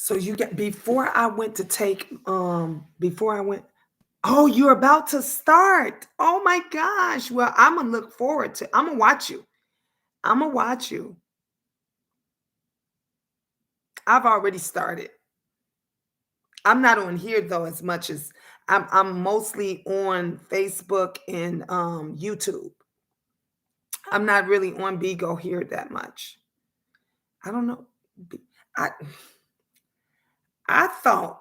So you get before I went to take before I went. Oh, you're about to start. Oh my gosh. Well, I'm gonna look forward to. I'm gonna watch you. I'm gonna watch you. I've already started. I'm not on here though as much as I'm mostly on Facebook and YouTube. I'm not really on Bigo here that much. I don't know. I I thought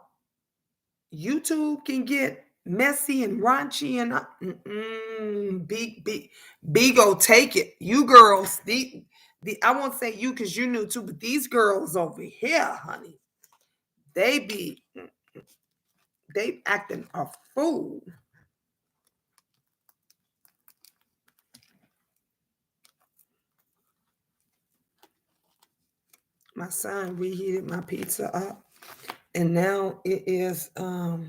YouTube can get messy and raunchy and Bigo take it. You girls, the I won't say you because you knew too, but these girls over here, honey, they be they acting a fool. My son reheated my pizza up, and now it is I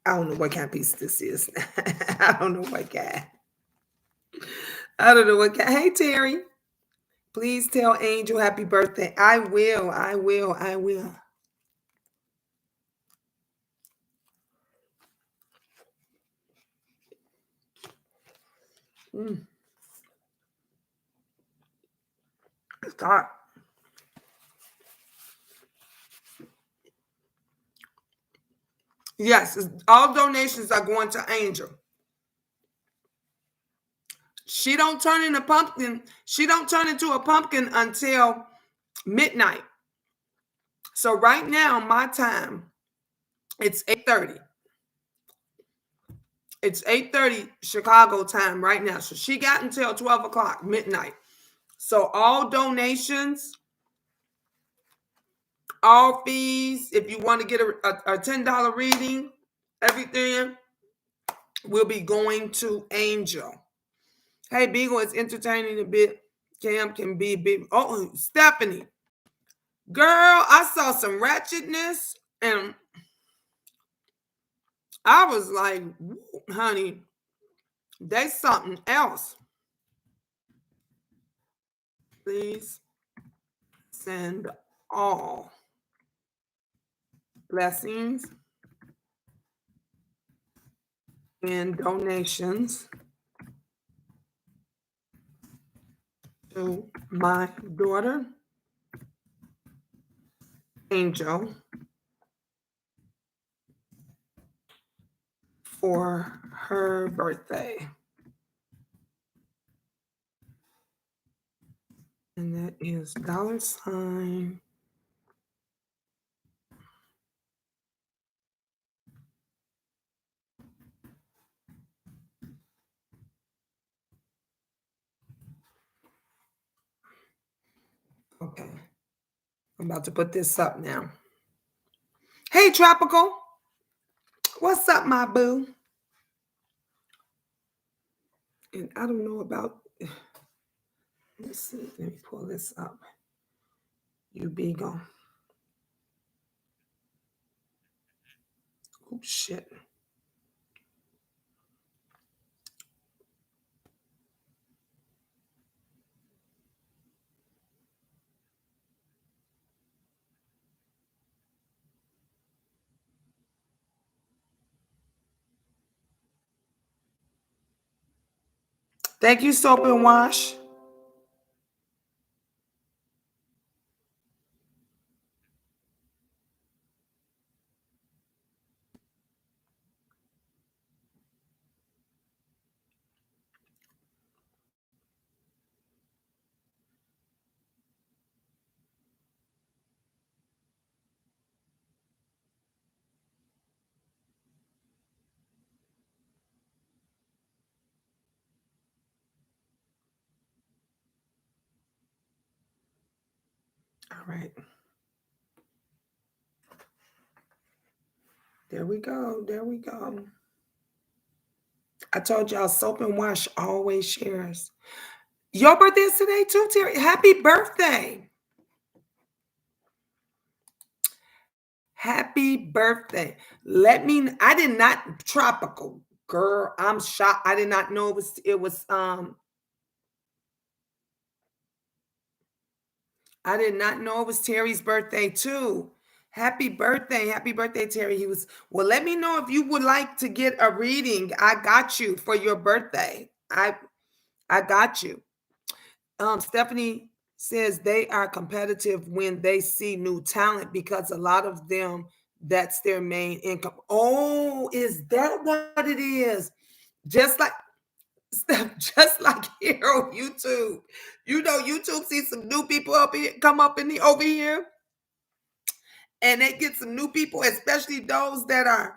don't know what kind of pizza this is. I don't know what kind. I don't know what kind. Hey Terry, please tell Angel happy birthday. I will. I will. I will. Mm, start. Yes, all donations are going to Angel. She don't turn into pumpkin. She don't turn into a pumpkin until midnight. So right now, my time, it's 8:30. It's 8:30 Chicago time right now. So she got until 12 o'clock, midnight. So all donations, all fees, if you want to get a $10 reading, everything will be going to Angel. Hey, Beagle is entertaining a bit. Cam can be big. Oh, Stephanie. Girl, I saw some ratchetness and I was like, honey, they something else. Please send all blessings and donations to my daughter, Angel, for her birthday. And that is $. Okay. I'm about to put this up now. Hey, Tropical. What's up, my boo? And I don't know about, let's see, let me pull this up. You be gone. Oh, shit. Thank you, Soap and Wash. All right. There we go. There we go. I told y'all Soap and Wash always shares. Your birthday is today too, Terry. Happy birthday. Happy birthday. I did not tropical. Girl, I'm shocked. I did not know it was I did not know it was Terry's birthday too. Happy birthday. Happy birthday, Terry. He was, well, let me know if you would like to get a reading. I got you for your birthday. I got you. Stephanie says they are competitive when they see new talent because a lot of them, that's their main income. Oh, is that what it is? Just like just like here on YouTube. You know, YouTube sees some new people up here come up in the over here, and they get some new people, especially those that are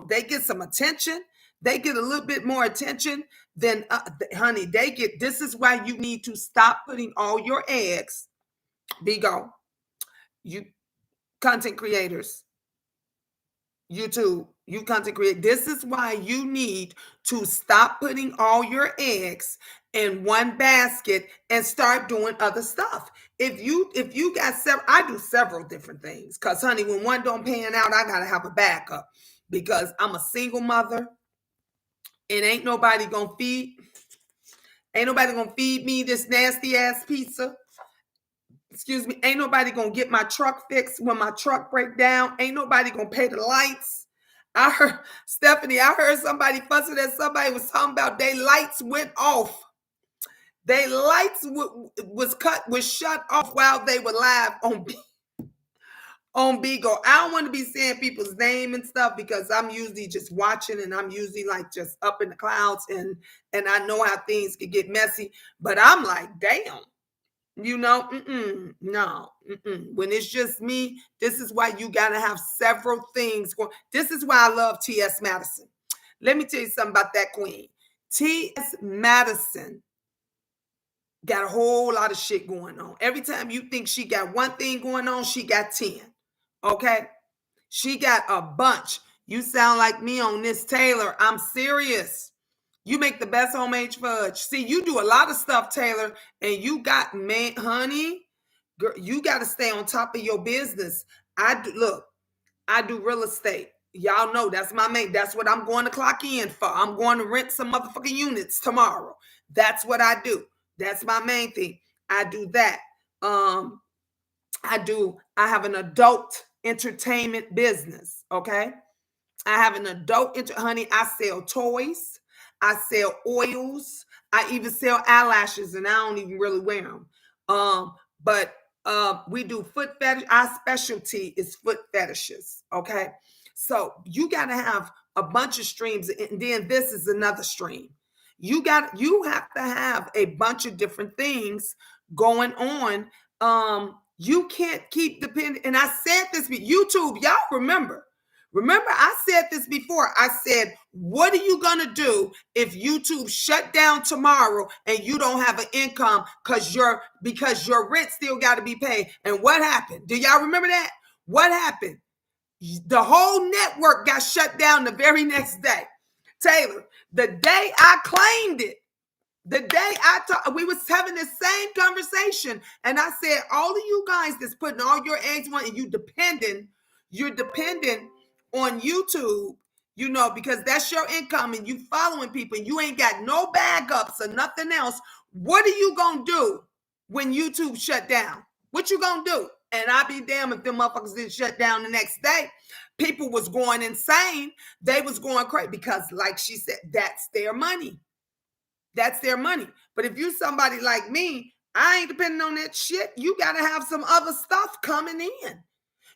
they get some attention. They get a little bit more attention than honey. They get. This is why you need to stop putting all your eggs. Bigo, you content creators, YouTube, you content create. This is why you need to stop putting all your eggs in one basket and start doing other stuff. If you got several, I do several different things. Cause honey, when one don't pan out, I gotta have a backup because I'm a single mother and ain't nobody gonna feed me this nasty ass pizza. Excuse me, ain't nobody gonna get my truck fixed when my truck break down. Ain't nobody gonna pay the lights. I heard Stephanie, I heard somebody fussing at somebody was talking about they lights went off. They lights was shut off while they were live on Bigo. I don't want to be saying people's name and stuff because I'm usually just watching and I'm usually like just up in the clouds and I know how things can get messy. But I'm like, damn. You know, no. When it's just me, this is why you got to have several things going. This is why I love T.S. Madison. Let me tell you something about that queen. T.S. Madison got a whole lot of shit going on. Every time you think she got one thing going on, she got 10. Okay? She got a bunch. You sound like me on this, Taylor. I'm serious. You make the best homemade fudge. See, you do a lot of stuff, Taylor, and you got, man, honey, girl, you got to stay on top of your business. I do real estate. Y'all know that's my main. That's what I'm going to clock in for. I'm going to rent some motherfucking units tomorrow. That's what I do. That's my main thing. I do that. Um, I have an adult entertainment business. Okay. I have an honey, I sell toys, I sell oils, I even sell eyelashes, and I don't even really wear them. But we do foot fetish. Our specialty is foot fetishes. Okay. So you gotta have a bunch of streams, and then this is another stream. You have to have a bunch of different things going on. You can't keep depending, and I said this, but YouTube, y'all remember. Remember, I said this before. I said, what are you going to do if YouTube shut down tomorrow and you don't have an income because your rent still got to be paid? And what happened? Do y'all remember that? What happened? The whole network got shut down the very next day. Taylor, the day I claimed it, the day we was having the same conversation, and I said, all of you guys that's putting all your eggs on and you're dependent on YouTube, you know, because that's your income and you following people and you ain't got no backups or nothing else. What are you gonna do when YouTube shut down? What you gonna do? And I be damn if them motherfuckers didn't shut down the next day. People was going insane. They was going crazy because, like she said, that's their money. That's their money. But if you somebody like me, I ain't depending on that shit. You got to have some other stuff coming in.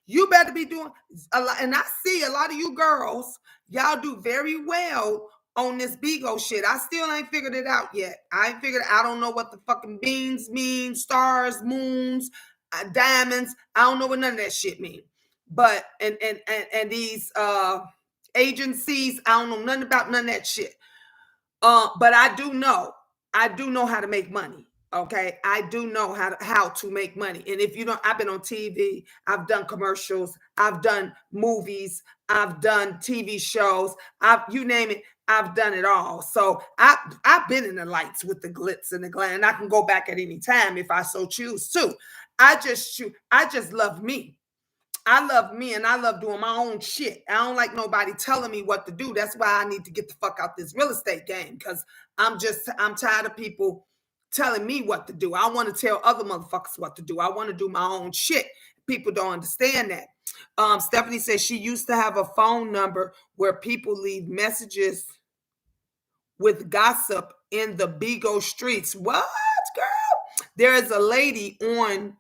You better be doing a lot. And I see a lot of you girls, y'all do very well on this Bigo shit. I still ain't figured it out yet. I don't know what the fucking beans mean, stars, moons, diamonds. I don't know what none of that shit mean. But and these agencies, I don't know nothing about none of that shit. But I do know how to make money. Okay, I do know how to make money. And if you don't, I've been on TV, I've done commercials, I've done movies, I've done TV shows, you name it, I've done it all. So I've been in the lights with the glitz and the glam, and I can go back at any time if I so choose to. I just love me. I love me and I love doing my own shit. I don't like nobody telling me what to do. That's why I need to get the fuck out this real estate game because I'm tired of people telling me what to do. I want to tell other motherfuckers what to do. I want to do my own shit. People don't understand that. Stephanie says she used to have a phone number where people leave messages with gossip in the Bigo streets. What, girl? There is a lady on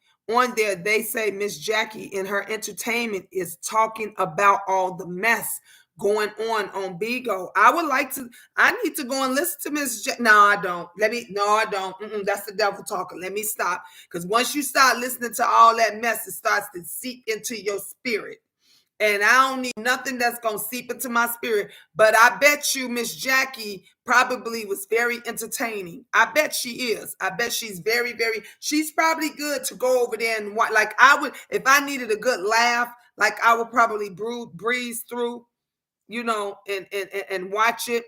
there. They say Miss Jackie in her entertainment is talking about all the mess going on Bigo. I need to go and listen to Miss No, I don't. No, I don't. That's the devil talking. Let me stop. Because once you start listening to all that mess, it starts to seep into your spirit. And I don't need nothing that's going to seep into my spirit. But I bet you Miss Jackie probably was very entertaining. I bet she is. I bet she's very, very, she's probably good to go over there and watch. Like I would, if I needed a good laugh, like I would probably breeze through, and watch it.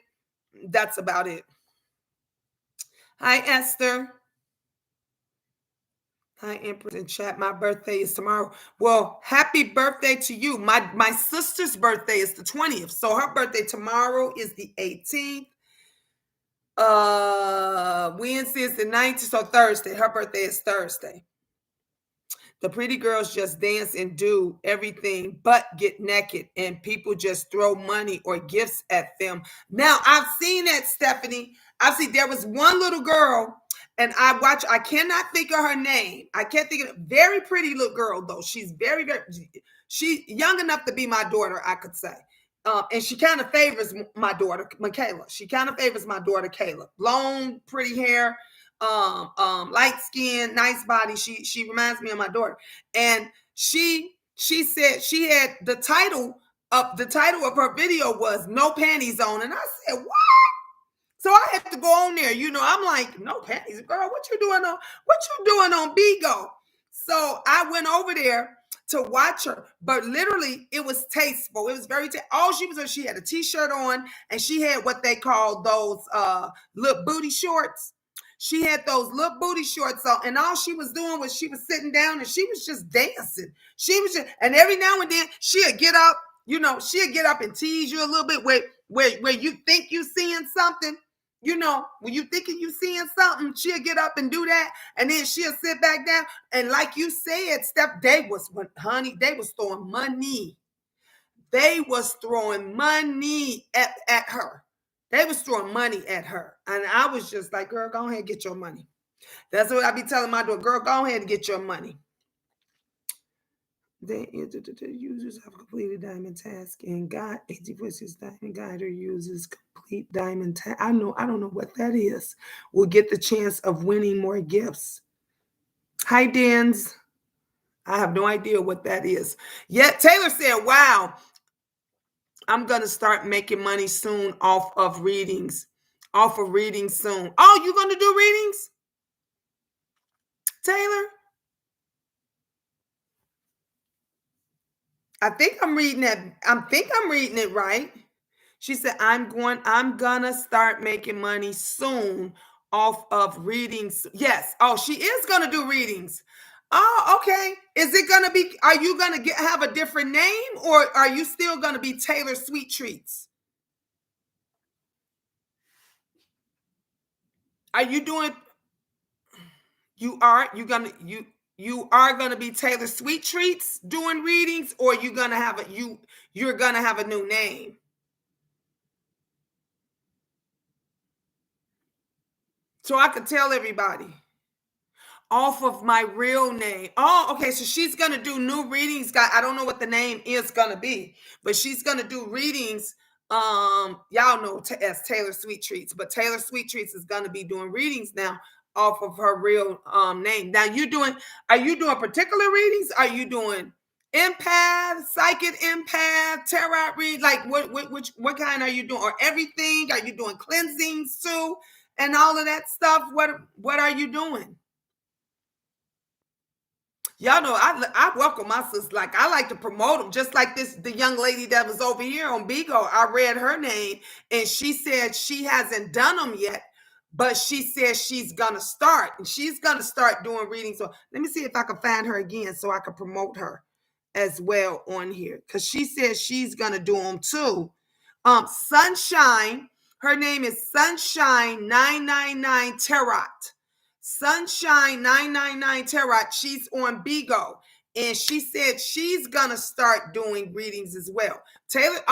That's about it. Hi, Esther. Hi, Empress in chat. My birthday is tomorrow. Well, happy birthday to you. My sister's birthday is the 20th. So her birthday tomorrow is the 18th. Wednesday is the 19th. So Thursday. Her birthday is Thursday. The pretty girls just dance and do everything but get naked, and people just throw money or gifts at them. Now, I've seen that, Stephanie. There was one little girl, and I cannot think of her name. I can't think of very pretty little girl, though. She's very, very, she's young enough to be my daughter, I could say. And she kind of favors my daughter, Michaela. She kind of favors my daughter, Kayla. Long, pretty hair, light skin, nice body. She reminds me of my daughter. And she said she had the title of her video was "No Panties On," and I said, "What?" So I had to go on there. I'm like, "No panties, girl. What you doing on Bigo?" So I went over there to watch her, but literally it was tasteful. It was very all she was doing. She had a t-shirt on, and she had what they call those little booty shorts. She had those little booty shorts on, and all she was doing was she was sitting down and she was just dancing. And every now and then she'd get up, she'd get up and tease you a little bit where you think you seeing something. When you thinking you seeing something, she'll get up and do that, and then she'll sit back down. And like you said, Steph, they was throwing money. They was throwing money at her. They was throwing money at her. And I was just like, girl, go ahead and get your money. That's what I be telling my daughter, girl, go ahead and get your money. The users have completed diamond task, and God 80% diamond guider uses complete diamond task. I don't know what that is. Will get the chance of winning more gifts. Hi, Dens. I have no idea what that is. Yet Taylor said, wow, I'm gonna start making money soon off of readings. Soon. Oh, you gonna do readings, Taylor? I think I'm reading it right. She said, I'm gonna start making money soon off of readings. Yes. Oh, she is gonna do readings. Oh, okay. Are you gonna have a different name, or are you still gonna be Taylor Sweet Treats? Are you doing you are gonna be Taylor Sweet Treats doing readings, or you're gonna have a new name? So I could tell everybody off of my real name. Oh, okay. So she's gonna do new readings. I don't know what the name is gonna be, but she's gonna do readings. Y'all know as Taylor Sweet Treats, but Taylor Sweet Treats is gonna be doing readings now off of her real name. Now are you doing particular readings? Are you doing empath, psychic empath, tarot read? Like what kind are you doing? Or everything? Are you doing cleansings too? And all of that stuff? What are you doing? Y'all know I welcome my sisters. Like I like to promote them, just like the young lady that was over here on Bigo. I read her name, and she said she hasn't done them yet, but she says she's gonna start, and she's gonna start doing readings. So let me see if I can find her again, so I can promote her as well on here, because she says she's gonna do them too. Sunshine. Her name is Sunshine 999 Tarot. Sunshine 999 Tarot, she's on Bigo. And she said she's gonna start doing readings as well. Taylor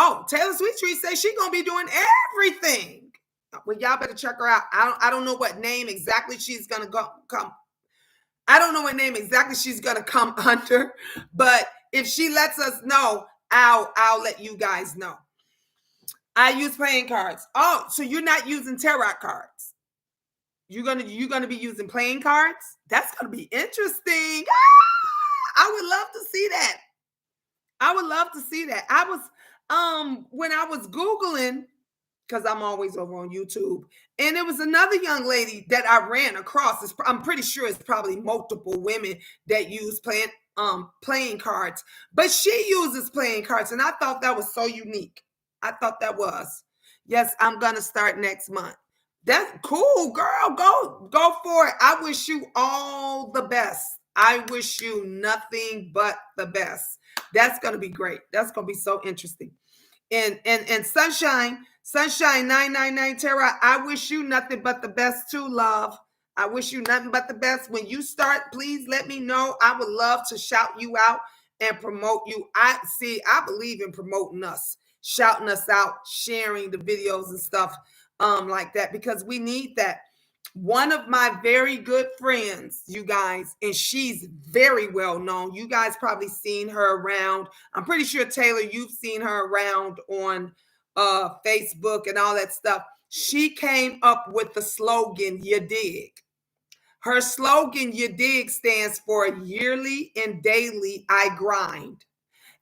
Sweet Tree says she's gonna be doing everything. Well, y'all better check her out. I don't know what name exactly she's gonna come. I don't know what name exactly she's gonna come under, but if she lets us know, I'll let you guys know. I use playing cards. Oh, so you're not using tarot cards. You're gonna be using playing cards? That's gonna be interesting. I would love to see that. I would love to see that. I was when I was Googling, because I'm always over on YouTube, and there was another young lady that I ran across. I'm pretty sure it's probably multiple women that use playing cards, but she uses playing cards, and I thought that was so unique. I thought that was. Yes, I'm gonna start next month. That's cool, girl. Go for it. I wish you all the best. I wish you nothing but the best. That's gonna be great. That's gonna be so interesting. And Sunshine 999 Tara, I wish you nothing but the best too, love. I wish you nothing but the best. When you start, please let me know. I would love to shout you out and promote you. I believe in promoting us, shouting us out, sharing the videos and stuff like that, because we need that. One of my very good friends, you guys, and she's very well known. You guys probably seen her around. I'm pretty sure, Taylor, you've seen her around on Facebook and all that stuff. She came up with the slogan, "You dig." Her slogan, "You dig," stands for yearly and daily I grind.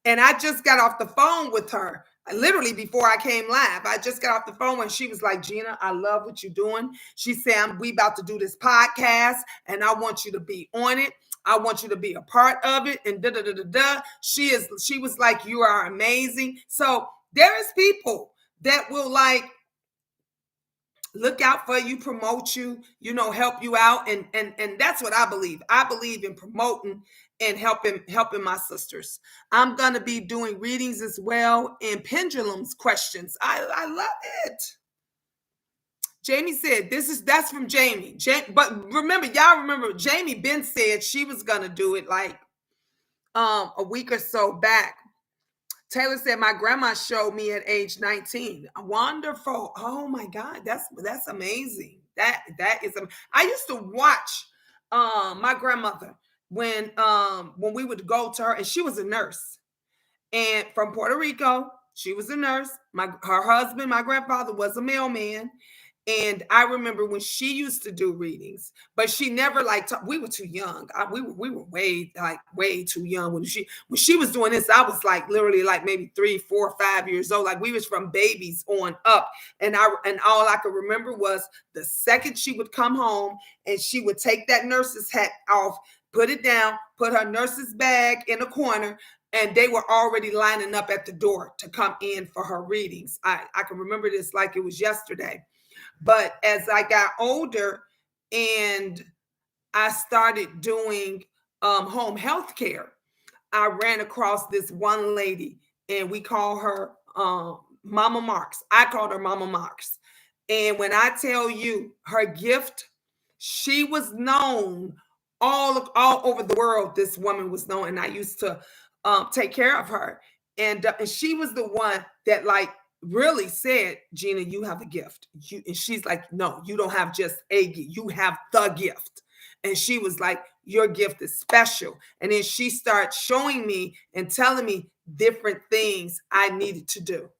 And I just got off the phone with her. Literally before I came live, I just got off the phone and she was like, "Gina, I love what you're doing." She said, "We about to do this podcast and I want you to be on it. I want you to be a part of it." And da da da da da. She was like, "You are amazing." So there is people that will like look out for you, promote you, help you out. And that's what I believe. I believe in promoting and helping my sisters. I'm gonna be doing readings as well and pendulums questions. I love it. Jamie said that's from Jamie. But y'all remember Jamie Ben said she was gonna do it like a week or so back. Taylor said, "My grandma showed me at age 19. Wonderful. Oh my God, that's amazing. That is. I used to watch my grandmother when we would go to her, and she was a nurse, and from Puerto Rico. She was a nurse. Her husband, my grandfather, was a mailman. And I remember when she used to do readings, but she never we were too young. We were way too young when she was doing this. I was like literally like maybe 3, 4, 5 years old. Like we was from babies on up. And all I could remember was the second she would come home and she would take that nurse's hat off, put it down, put her nurse's bag in a corner, and they were already lining up at the door to come in for her readings. I can remember this like it was yesterday. But as I got older and I started doing home health care, I ran across this one lady, and we call her Mama Marks. I called her Mama Marks. And when I tell you her gift, she was known all over the world. This woman was known, and I used to take care of her. And she was the one that really said, "Gina, you have a gift." And she's like, "No, you don't have just a gift. You have the gift." And she was like, "Your gift is special." And then she started showing me and telling me different things I needed to do.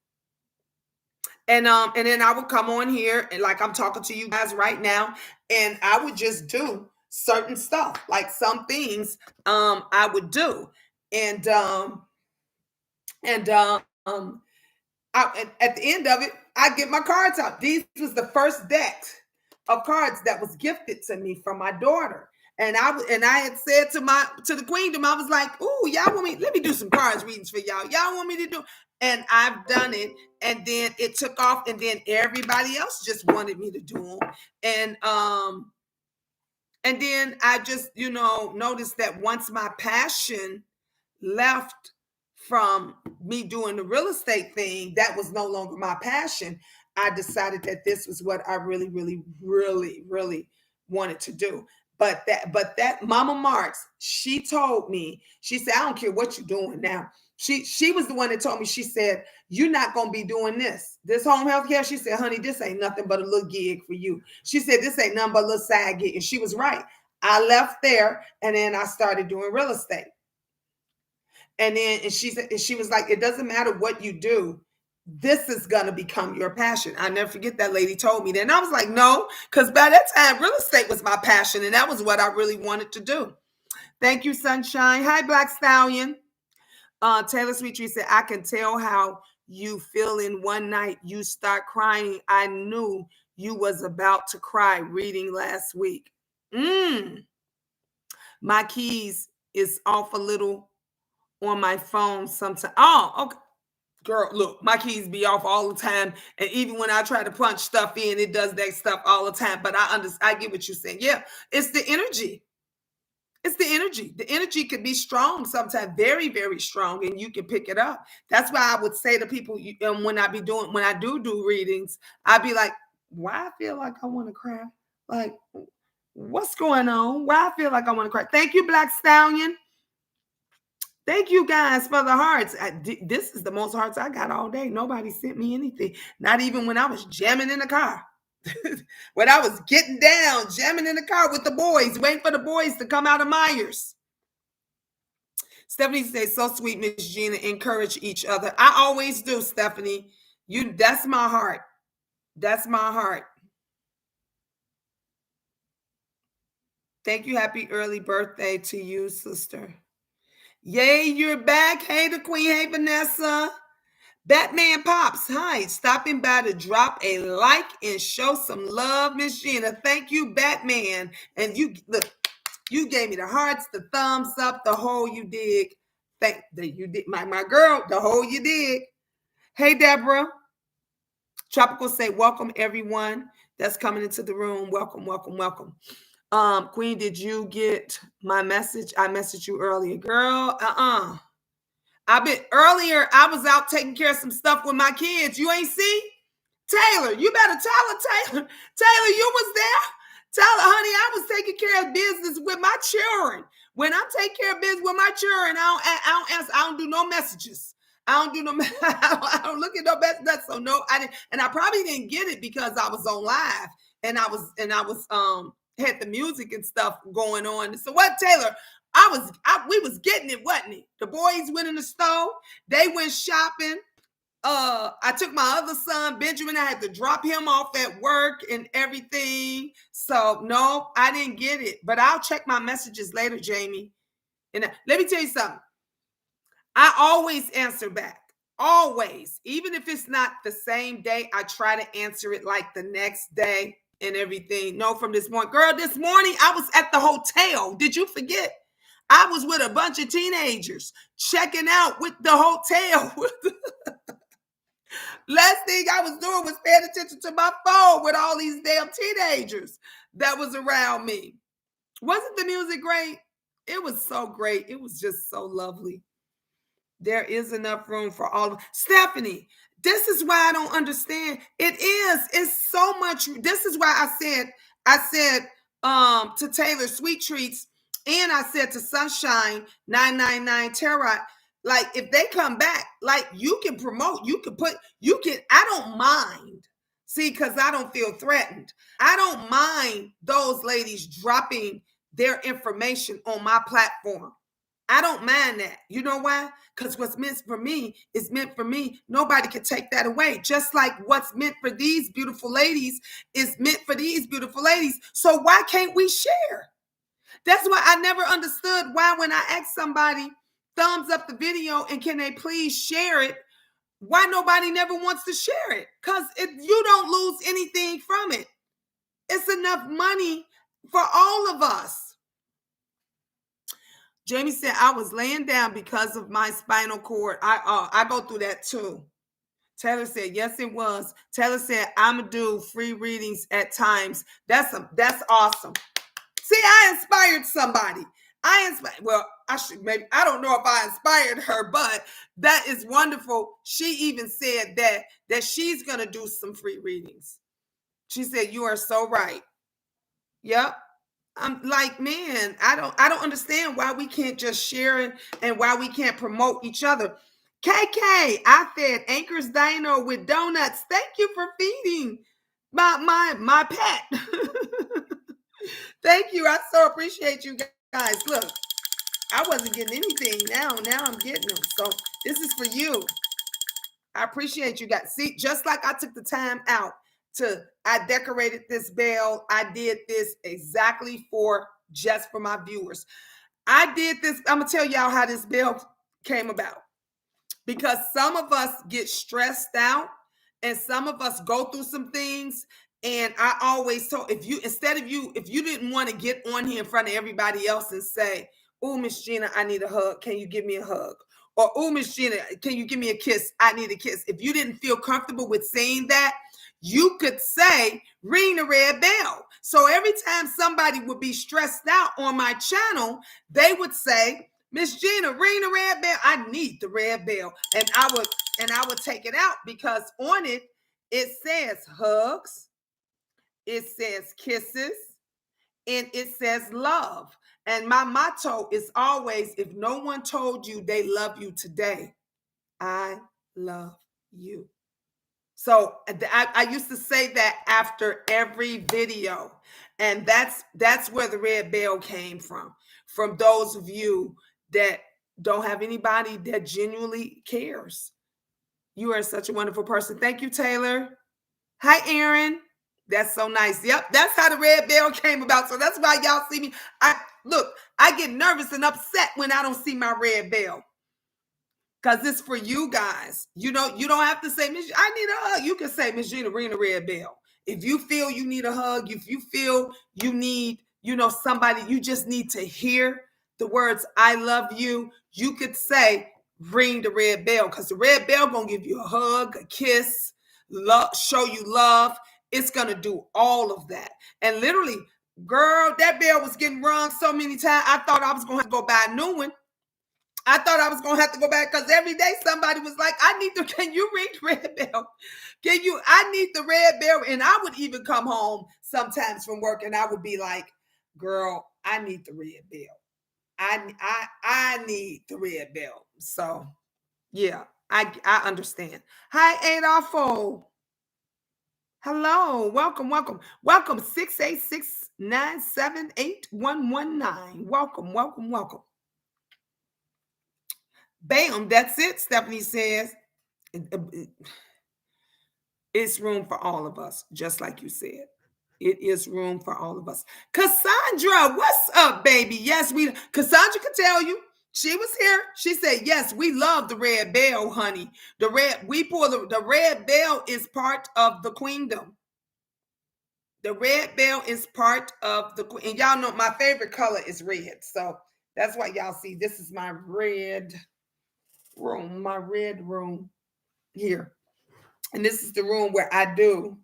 And then I would come on here and like I'm talking to you guys right now, and I would just do certain stuff, like some things I would do. And and at the end of it, I get my cards out. These was the first deck of cards that was gifted to me from my daughter. And I had said to the queendom, I was like, "Ooh, y'all want me? Let me do some cards readings for y'all. Y'all want me to do?" And I've done it. And then it took off, and then everybody else just wanted me to do them. And then I just, noticed that once my passion left from me doing the real estate thing, that was no longer my passion. I decided that this was what I really, really, really, really wanted to do. But that Mama Marks, she told me, she said, I don't care what you're doing now. She was the one that told me, she said, you're not gonna be doing this home health care. She said, honey, this ain't nothing but a little gig for you. She said, this ain't nothing but a little side gig. And she was right. I left there and then I started doing real estate. And then she was like, it doesn't matter what you do. This is going to become your passion. I never forget that lady told me that. And I was like, no, because by that time, real estate was my passion. And that was what I really wanted to do. Thank you, Sunshine. Hi, Black Stallion. Taylor Sweet Tree said, I can tell how you feel in one night. You start crying. I knew you was about to cry reading last week. My keys is off a little on my phone sometimes. Oh, okay. Girl, look, my keys be off all the time. And even when I try to punch stuff in, it does that stuff all the time. But I get what you're saying. Yeah, it's the energy. It's the energy. The energy could be strong sometimes, very, very strong, and you can pick it up. That's why I would say to people, when I do readings, I'd be like, why I feel like I want to cry? Like, what's going on? Why I feel like I want to cry? Thank you, Black Stallion. Thank you guys for the hearts. This is the most hearts I got all day. Nobody sent me anything. Not even when I was jamming in the car. When I was getting down, jamming in the car with the boys, waiting for the boys to come out of Myers. Stephanie says, so sweet, Miss Gina, encourage each other. I always do, Stephanie. That's my heart. That's my heart. Thank you. Happy early birthday to you, sister. Yay, you're back. Hey, the queen. Hey, Vanessa. Batman Pops. Hi. Stopping by to drop a like and show some love, Miss Gina. Thank you, Batman. And you look, you gave me the hearts, the thumbs up, the whole you dig. Thank that you did, my girl, the whole you dig. Hey, Deborah. Tropical say, welcome everyone that's coming into the room. Welcome, welcome, welcome. Queen, did you get my message? I messaged you earlier. Girl, I was out taking care of some stuff with my kids. You ain't see? Taylor, you better tell her, Taylor. Taylor, you was there? Tell her, honey, I was taking care of business with my children. When I take care of business with my children, I don't answer. I don't do no messages. I don't do no. I don't look at no messages. So no, I didn't, and I probably didn't get it because I was on live and I was had the music and stuff going on. So what, Taylor? We was getting it, wasn't it? The boys went in the store. They went shopping. I took my other son, Benjamin. I had to drop him off at work and everything. So no, I didn't get it. But I'll check my messages later, Jamie. And let me tell you something. I always answer back. Always. Even if it's not the same day, I try to answer it like the next day and everything. No, from this morning. Girl, this morning I was at the hotel. Did you forget? I was with a bunch of teenagers checking out with the hotel. Last thing I was doing was paying attention to my phone with all these damn teenagers that was around me. Wasn't the music great? It was so great. It was just so lovely. There is enough room for all of Stephanie. This is why I don't understand. It is. It's so much. This is why I said to Taylor Sweet Treats, and I said to Sunshine 999 Tarot, like if they come back, like you can promote, I don't mind. See, because I don't feel threatened. I don't mind those ladies dropping their information on my platform. I don't mind that. You know why? Because what's meant for me is meant for me. Nobody can take that away. Just like what's meant for these beautiful ladies is meant for these beautiful ladies. So why can't we share? That's why I never understood why when I ask somebody, thumbs up the video and can they please share it, why nobody never wants to share it? Because you don't lose anything from it. It's enough money for all of us. Jamie said, I was laying down because of my spinal cord. I go through that too. Taylor said, yes, it was. Taylor said, I'm going to do free readings at times. That's awesome. See, I inspired somebody. I don't know if I inspired her, but that is wonderful. She even said that she's going to do some free readings. She said, you are so right. Yep. I'm like, man, I don't understand why we can't just share it and why we can't promote each other. KK, I fed Anchor's Dino with donuts. Thank you for feeding my pet. Thank you. I so appreciate you guys. Look, I wasn't getting anything. Now I'm getting them. So this is for you. I appreciate you guys. See, just like I took the time out I decorated this bell. I did this exactly for just for my viewers. I did this. I'm gonna tell y'all how this bell came about, because some of us get stressed out and some of us go through some things. And I always told, if you didn't want to get on here in front of everybody else and say, oh, Miss Gina, I need a hug, can you give me a hug? Or, oh, Miss Gina, can you give me a kiss? I need a kiss. If you didn't feel comfortable with saying that, you could say, ring the red bell. So every time somebody would be stressed out on my channel, they would say, Miss Gina, ring the red bell. I need the red bell. And I would take it out, because on it, it says hugs, it says kisses, and it says love. And my motto is always, if no one told you they love you today, I love you. So I used to say that after every video. And that's where the red bell came from those of you that don't have anybody that genuinely cares. You are such a wonderful person. Thank you, Taylor. Hi, Aaron. That's so nice. Yep, that's how the red bell came about. So that's why y'all see me. I get nervous and upset when I don't see my red bell, because it's for you guys. You don't have to say, Miss, I need a hug. You can say, Miss Gina, ring the red bell. If you feel you need a hug, if you feel you need, somebody, you just need to hear the words, I love you, you could say, ring the red bell, because the red bell gonna give you a hug, a kiss, love, show you love. It's gonna do all of that. And literally, girl, that bell was getting rung so many times, I thought I was gonna have to go buy a new one. I thought I was going to have to go back, because every day somebody was like, can you ring the red bell? I need the red bell. And I would even come home sometimes from work and I would be like, girl, I need the red bell. I need the red bell. So yeah, I understand. Hi, Adolfo. Hello, welcome. 686-978-119. Welcome. Bam, that's it, Stephanie says. It's room for all of us, just like you said. It is room for all of us. Cassandra, what's up, baby? Yes, Cassandra could tell you. She was here. She said, yes, we love the red bell, honey. The red bell is part of the queendom. The red bell is part of the queen. And y'all know my favorite color is red. So that's why y'all see this is my red room here. And this is the room where I do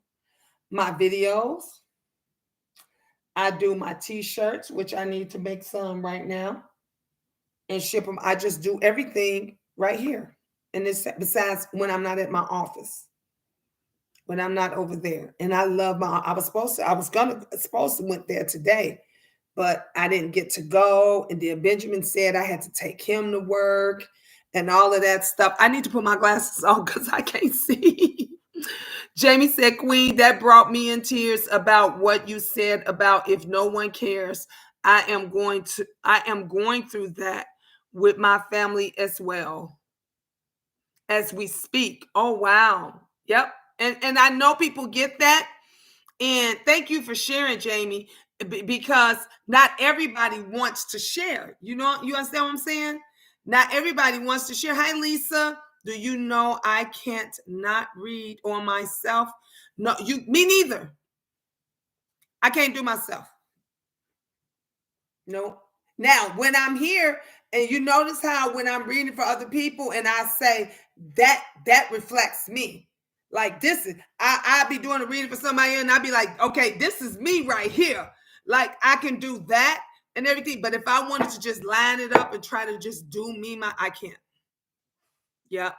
my videos. I do my t-shirts, which I need to make some right now and ship them. I just do everything right here. And this, besides when I'm not at my office, when I'm not over there. And I love I was supposed to went there today, but I didn't get to go. And then Benjamin said I had to take him to work and all of that stuff. I need to put my glasses on because I can't see. Jamie said, Queen, that brought me in tears about what you said about if no one cares. I am going through that with my family as well as we speak. Oh, wow. Yep. And I know people get that. And thank you for sharing, Jamie, because not everybody wants to share. You understand what I'm saying? Not everybody wants to share. Hi, Lisa. Do you know I can't not read on myself? No, me neither. I can't do myself. No. Now, when I'm here, and you notice how when I'm reading for other people and I say that reflects me. Like this is, I'll be doing a reading for somebody and I'll be like, okay, this is me right here. Like I can do that and everything. But if I wanted to just line it up and try to just do me, I can't. Yeah.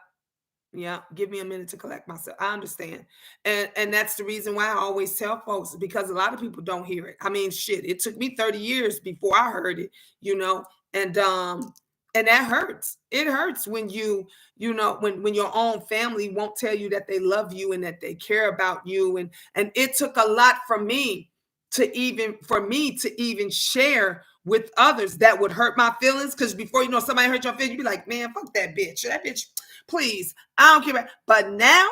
Yeah, give me a minute to collect myself. I understand. And that's the reason why I always tell folks, because a lot of people don't hear it. I mean, shit, it took me 30 years before I heard it, you know. And that hurts. It hurts when when your own family won't tell you that they love you and that they care about you. And it took a lot for me to even share with others that would hurt my feelings. Because before somebody hurt your feelings, you'd be like, man, fuck that bitch. That bitch, please. I don't care. But now,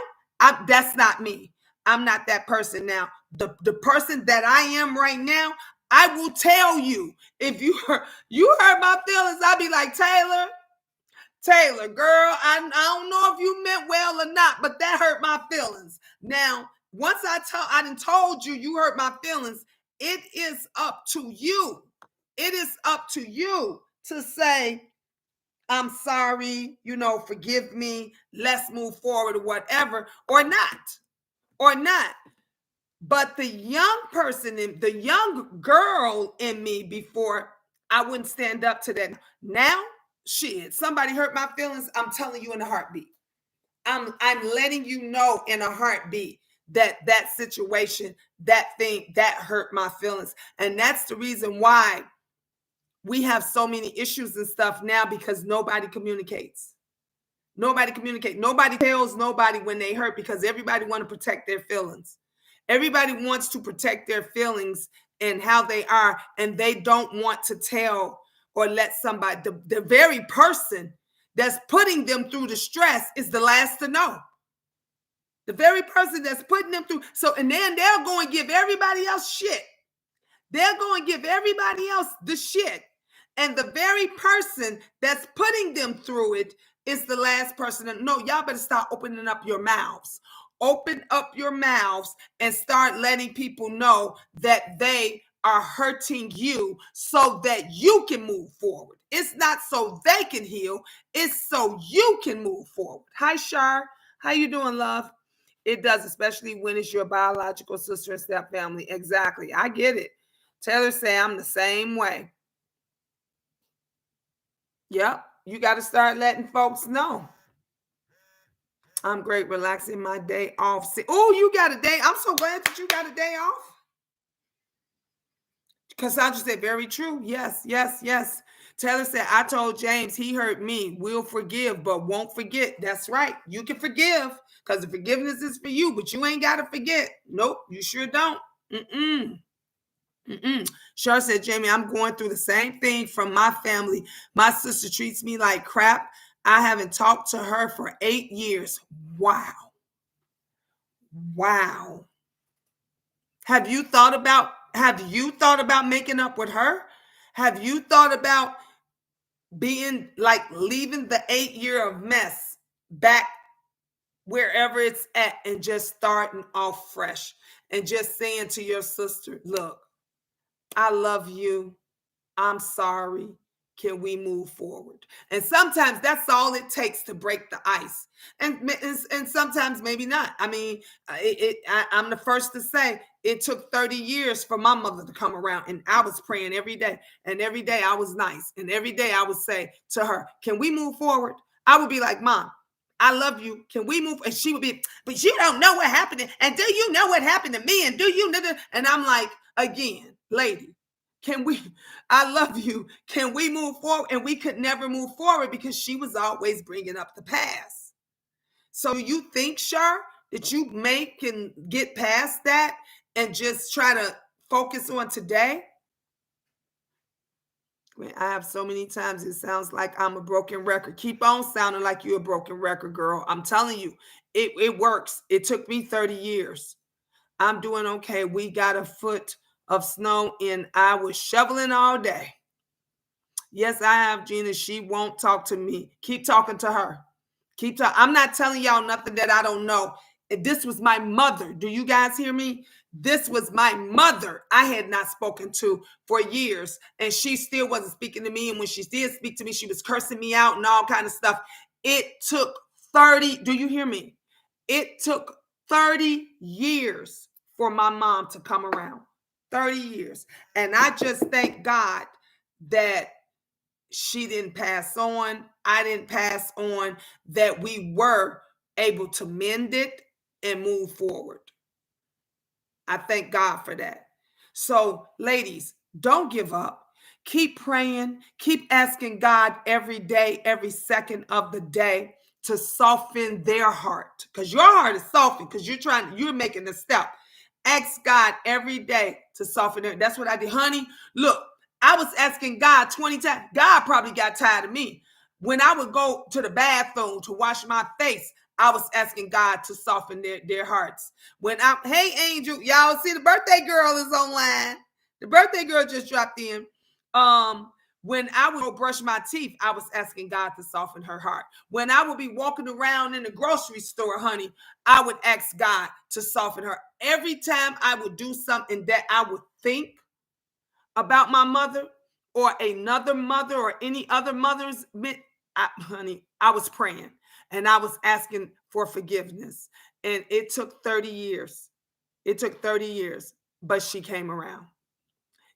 that's not me. I'm not that person now. The person that I am right now, I will tell you. If you hurt my feelings, I'll be like, Taylor, girl, I don't know if you meant well or not, but that hurt my feelings. Now, once I done told you you hurt my feelings, it is up to you. It is up to you to say, I'm sorry, forgive me, let's move forward or whatever, or not. But the young the young girl in me before, I wouldn't stand up to that. Now, shit, somebody hurt my feelings, I'm telling you in a heartbeat. I'm letting you know in a heartbeat that situation, that thing, that hurt my feelings. And that's the reason why we have so many issues and stuff now, because nobody communicates. Nobody communicates. Nobody tells nobody when they hurt, because everybody want to protect their feelings. Everybody wants to protect their feelings and how they are, and they don't want to tell or let somebody, the very person that's putting them through the stress is the last to know. The very person that's putting them through. So, and then they're going to give everybody else shit. They're going to give everybody else the shit. And the very person that's putting them through it is the last person to know. Y'all better start opening up your mouths. Open up your mouths and start letting people know that they are hurting you so that you can move forward. It's not so they can heal. It's so you can move forward. Hi, Shar. How you doing, love? It does, especially when it's your biological sister and step family. Exactly. I get it. Taylor say I'm the same way. Yep. You got to start letting folks know. I'm great, relaxing my day off. Oh, you got a day. I'm so glad that you got a day off. Cassandra said, very true. Yes, yes, yes. Taylor said, I told James he hurt me. We'll forgive, but won't forget. That's right. You can forgive because the forgiveness is for you, but you ain't got to forget. Nope, you sure don't. Shar said, Jamie, I'm going through the same thing from my family. My sister treats me like crap. I haven't talked to her for 8 years. Wow. Wow. Have you thought about making up with her? Have you thought about being like leaving the 8 year of mess back wherever it's at and just starting off fresh and just saying to your sister, look, I love you. I'm sorry. Can we move forward? And sometimes that's all it takes to break the ice. And sometimes maybe not. I mean, I'm the first to say it took 30 years for my mother to come around, and I was praying every day. And every day I was nice. And every day I would say to her, can we move forward? I would be like, Mom, I love you. Can we move? And she would be, but you don't know what happened. And do you know what happened to me? And do you know? And I'm like, again, lady, I love you. Can we move forward? And we could never move forward because she was always bringing up the past. So you think, Shar, that you can get past that and just try to focus on today? I have so many times it sounds like I'm a broken record. Keep on sounding like you're a broken record, girl. I'm telling you, it works. It took me 30 years. I'm doing okay. We got a foot of snow and I was shoveling all day. Yes, I have, Gina. She won't talk to me. Keep talking to her. I'm not telling y'all nothing that I don't know. This was my mother. Do you guys hear me? This was my mother I had not spoken to for years, and she still wasn't speaking to me. And when she did speak to me, she was cursing me out and all kind of stuff. It took 30, do you hear me? It took 30 years for my mom to come around. 30 years. And I just thank God that she didn't pass on. I didn't pass on, that we were able to mend it and move forward. I thank God for that. So, ladies, don't give up. Keep praying. Keep asking God every day, every second of the day to soften their heart. Because your heart is softened because you're making a step. Ask God every day to soften it. That's what I did. Honey, look, I was asking God 20 times. God probably got tired of me. When I would go to the bathroom to wash my face, I was asking God to soften their hearts. Hey, Angel, y'all see the birthday girl is online. The birthday girl just dropped in. When I would go brush my teeth, I was asking God to soften her heart. When I would be walking around in the grocery store, honey, I would ask God to soften her. Every time I would do something that I would think about my mother or another mother or any other mother's, honey, I was praying and I was asking for forgiveness. And it took 30 years. It took 30 years, but she came around.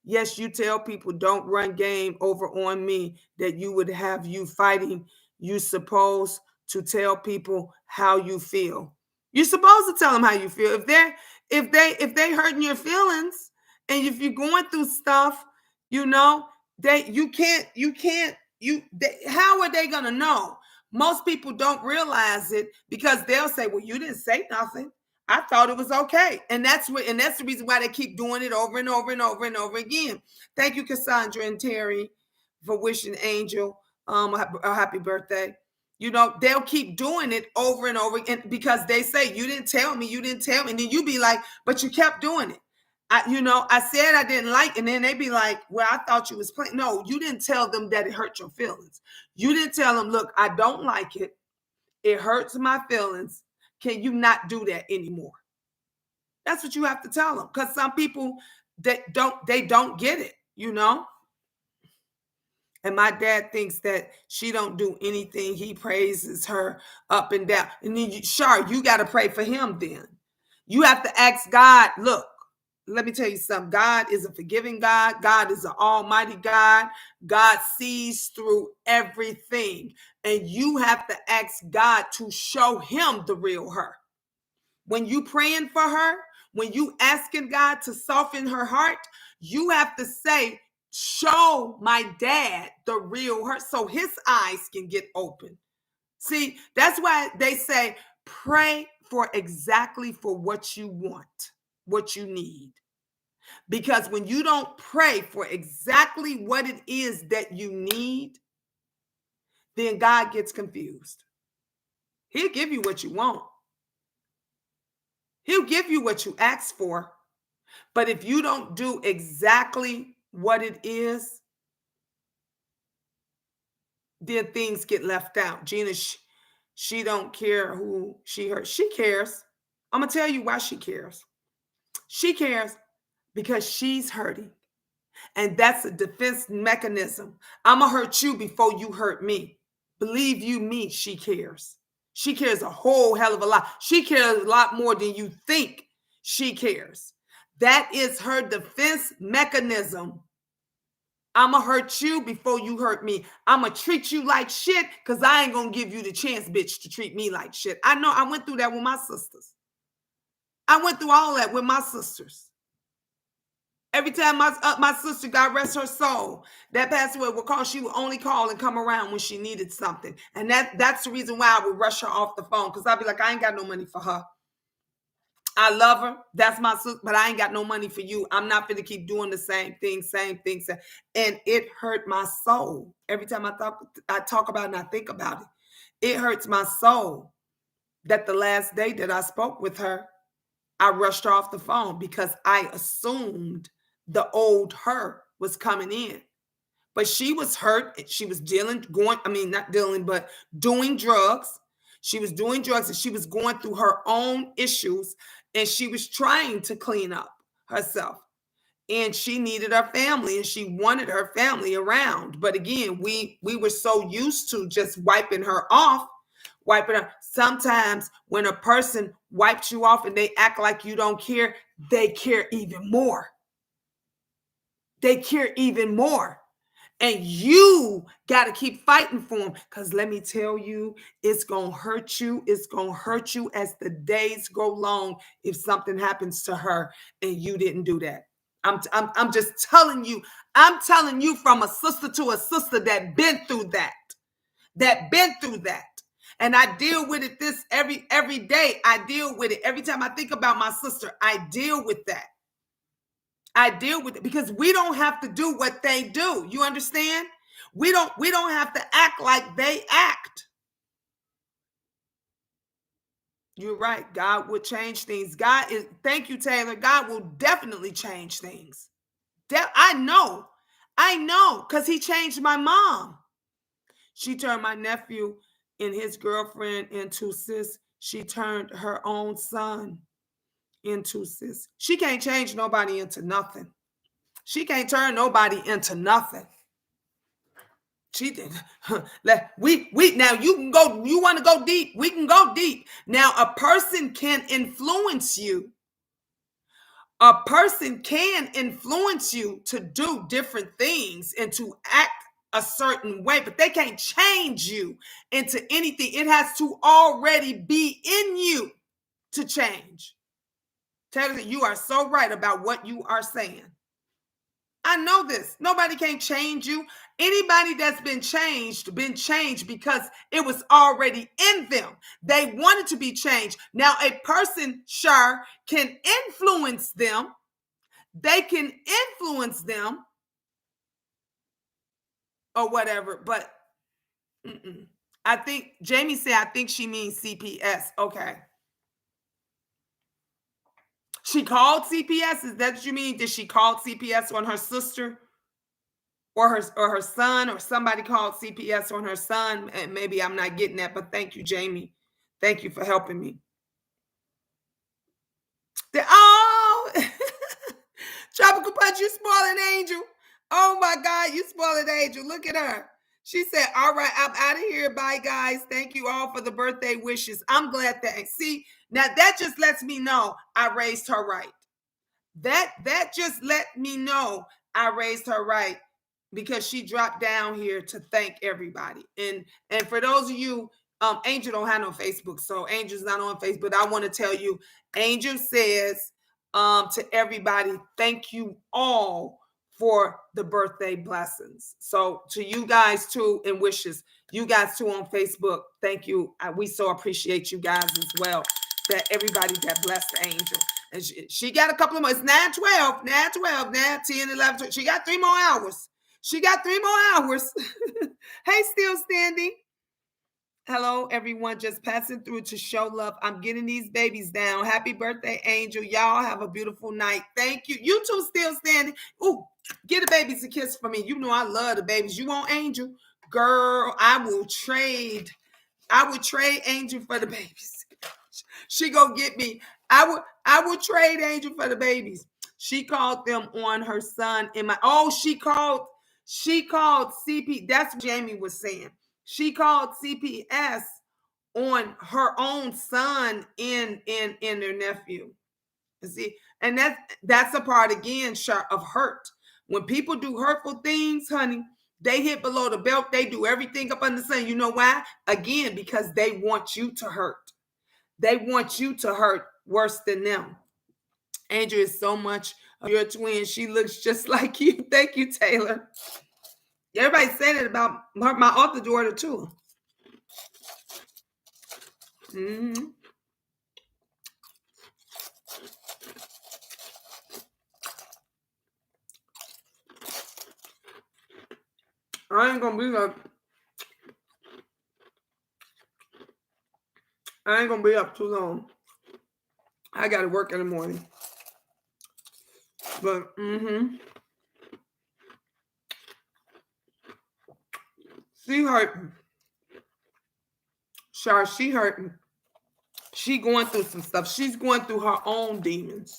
Yes, you tell people don't run game over on me that you would have you fighting. You supposed to tell people how you feel. You're supposed to tell them how you feel. If they hurting your feelings and if you're going through stuff, you know, how are they gonna know? Most people don't realize it because they'll say, well, you didn't say nothing. I thought it was okay. And that's the reason why they keep doing it over and over and over and over again. Thank you, Cassandra and Terry, for wishing Angel a happy birthday. You know, they'll keep doing it over and over again because they say, you didn't tell me, you didn't tell me. And then you be like, but you kept doing it. I said I didn't like, and then they be like, well, I thought you was playing. No, you didn't tell them that it hurt your feelings. You didn't tell them, look, I don't like it. It hurts my feelings. Can you not do that anymore? That's what you have to tell them. Because some people that don't get it, you know. And my dad thinks that she don't do anything. He praises her up and down. And then you got to pray for him then. You have to ask God, look, let me tell you something. God is a forgiving God. God is an almighty God. God sees through everything. And you have to ask God to show him the real her. When you praying for her, when you asking God to soften her heart, you have to say, show my dad the real her so his eyes can get open. See, that's why they say, pray for exactly for what you want, what you need. Because when you don't pray for exactly what it is that you need, then God gets confused. He'll give you what you want. He'll give you what you ask for. But if you don't do exactly what it is, then things get left out. Gina, she don't care who she hurt. She cares. I'm going to tell you why she cares. She cares because she's hurting. And that's a defense mechanism. I'm going to hurt you before you hurt me. Believe you me, she cares. She cares a whole hell of a lot. She cares a lot more than you think she cares. That is her defense mechanism. I'm going to hurt you before you hurt me. I'm going to treat you like shit because I ain't going to give you the chance, bitch, to treat me like shit. I know I went through that with my sisters. I went through all that with my sisters. Every time my sister, God rest her soul, that passed away, she would only call and come around when she needed something. And that's the reason why I would rush her off the phone because I'd be like, I ain't got no money for her. I love her. That's my sister, but I ain't got no money for you. I'm not going to keep doing the same thing. And it hurt my soul. Every time I talk about it and I think about it, it hurts my soul that the last day that I spoke with her, I rushed her off the phone because I assumed the old her was coming in. But she was hurt. She was doing drugs. She was doing drugs and she was going through her own issues and she was trying to clean up herself. And she needed her family and she wanted her family around. But again, we were so used to just wiping her off. Sometimes when a person wipes you off and they act like you don't care, they care even more. They care even more. And you got to keep fighting for them, because let me tell you, it's going to hurt you. It's going to hurt you as the days go long if something happens to her and you didn't do that. I'm just telling you. I'm telling you from a sister to a sister that been through that. And I deal with it this every day. I deal with it. Every time I think about my sister, I deal with that. I deal with it because we don't have to do what they do. You understand? We don't have to act like they act. You're right. God would change things. Thank you, Taylor. God will definitely change things. I know, because he changed my mom. She turned my nephew and his girlfriend into sis. She turned her own son into sis. She can't change nobody into nothing. She can't turn nobody into nothing. She did. We now you can go. You want to go deep? We can go deep. Now a person can influence you. A person can influence you to do different things and to act a certain way, but they can't change you into anything. It has to already be in you to change. Taylor, you are so right about what you are saying. I know this. Nobody can change you. Anybody that's been changed because it was already in them. They wanted to be changed. Now, a person, Shar, can influence them. They can influence them or whatever, but I think Jamie said, I think she means CPS. Okay. She called CPS? Is that what you mean? Did she call CPS on her sister or her son, or somebody called CPS on her son? And maybe I'm not getting that, but thank you, Jamie. Thank you for helping me. Tropical Punch, you spoiling Angel. Oh my God, you spoiling Angel. Look at her. She said, all right, I'm out of here. Bye, guys. Thank you all for the birthday wishes. I'm glad that, see, now that just lets me know I raised her right. That just let me know I raised her right, because she dropped down here to thank everybody. And for those of you, Angel don't have no Facebook, so Angel's not on Facebook. I want to tell you, Angel says to everybody, thank you all for the birthday blessings. So to you guys too, and wishes, you guys too on Facebook, thank you. We so appreciate you guys as well. That everybody that blessed Angel. And she got a couple of more. It's 9:12, now 10, 11, 12. She got 3 more hours. Hey, still standing. Hello, everyone. Just passing through to show love. I'm getting these babies down. Happy birthday, Angel. Y'all have a beautiful night. Thank you. You two still standing. Ooh, get the babies a kiss for me. You know I love the babies. You want Angel? Girl, I would trade Angel for the babies. She gonna get me. I would trade Angel for the babies. She called them on her son in my. Oh, she called CP. That's what Jamie was saying. She called CPS on her own son in their nephew. See, and that's a part again, of hurt. When people do hurtful things, honey, they hit below the belt. They do everything up under the sun. You know why? Again, because they want you to hurt. They want you to hurt worse than them. Andrew is so much of your twin. She looks just like you. Thank you, Taylor. Everybody said it about my other daughter too. Mm-hmm. I ain't gonna be up too long. I gotta work in the morning. But she hurting. Char, she hurting. She going through some stuff. She's going through her own demons.